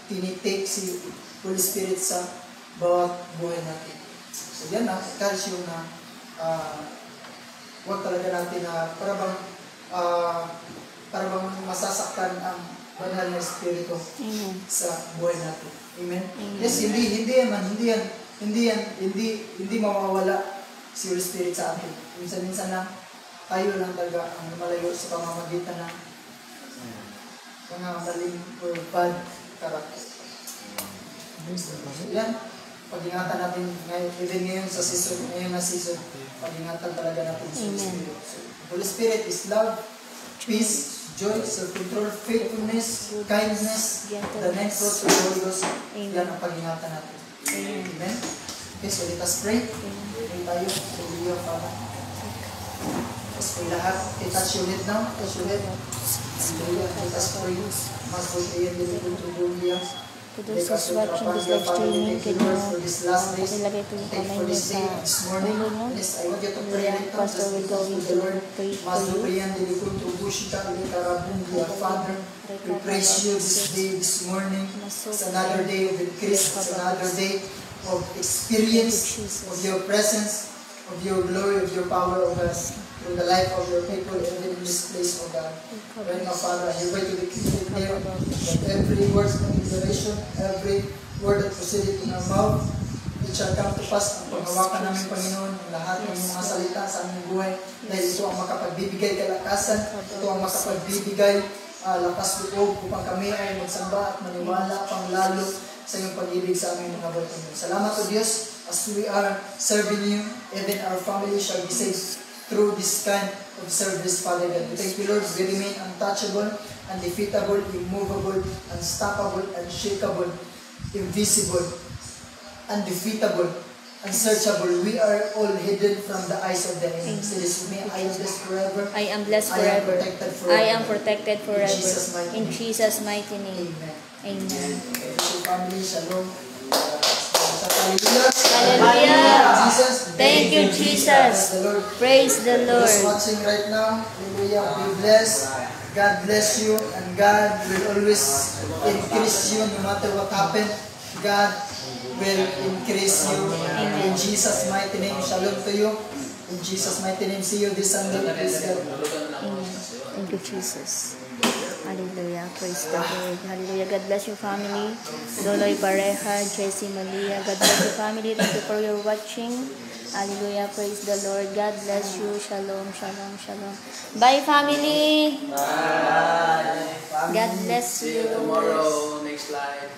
tinitake si Holy Spirit sa bawat buhay natin. So yan na, calcium na huwag talaga natin na para bang masasaktan ang banal na Espiritu Amen. sa buhay natin. Amen? Amen. Yes, hindi mawawala si Holy Spirit sa atin. Minsan-minsan lang, tayo lang talaga ang malayo sa pamamagitan ng mga maling or bad character. So, yan. Pag-ingatan natin ngayon, even ngayon sa season, ngayon na season, pag-ingatan talaga natin sa Holy Amen. Spirit. So, Holy Spirit is love, peace, joy, self-control, faithfulness, kindness, the nine fruits of the Holy Ghost. Amen. Yan ang pag-ingatan natin. Amen. Amen. Okay, so let us pray. Pray tayo. Hallelujah, Father. Tapos pray lahat. I-touch your head now. Touch your head. Hallelujah. Let us pray. Mas po kayo din ito tubuliya. To those who's watching this live streaming, can you pakilagay po yung kamay niyo sa ulo niyo? Hallelujah. Pastor will go into pray for you. Father, we praise you this day, this morning. It's another day of increase. It's another day of experience of your presence, of your glory, of your power of us through the life of your people, even in this place, O God. Right now, Father, I invite you to keep there that every word of declaration, every word that proceeded in our mouth, it shall come to pass. Ang paghawakan namin, Panginoon, ang lahat ng mga salita sa aming buhay, dahil ito ang makapagbibigay kalakasan, ito ang makapagbibigay lakas loob upang kami ay magsamba at maniwala pang lalo sa iyong pag-ibig sa aming mga buhay. Salamat o Diyos, as we are serving you, even our family shall be saved through this kind of service, Father God. We thank you, Lord, we remain untouchable, undefeatable, immovable, unstoppable, unshakable, invisible, undefeatable, unsearchable. We are all hidden from the eyes of the enemy. It is me, I am blessed forever. I am blessed forever. I am protected forever. In Jesus' mighty name. Amen. Amen. So family, shalom. Hallelujah. Hallelujah. Jesus. Thank you, Jesus. The Lord. Praise the Those Lord. watching right now, hallelujah, be blessed. God bless you, and God will always increase you no matter what happens. God will increase you. In Jesus' mighty name, shalom to you. In Jesus' mighty name, see you this Sunday. Praise God. Amen. Thank you, Jesus. Hallelujah. Praise the Lord. Hallelujah. God bless your family. Doloy Pareja, Jessie Malia. God bless your family. Thank you for your watching. Hallelujah. Praise the Lord. God bless you. Shalom, shalom, shalom. Bye, family. Bye. God bless See you you. tomorrow. Next live.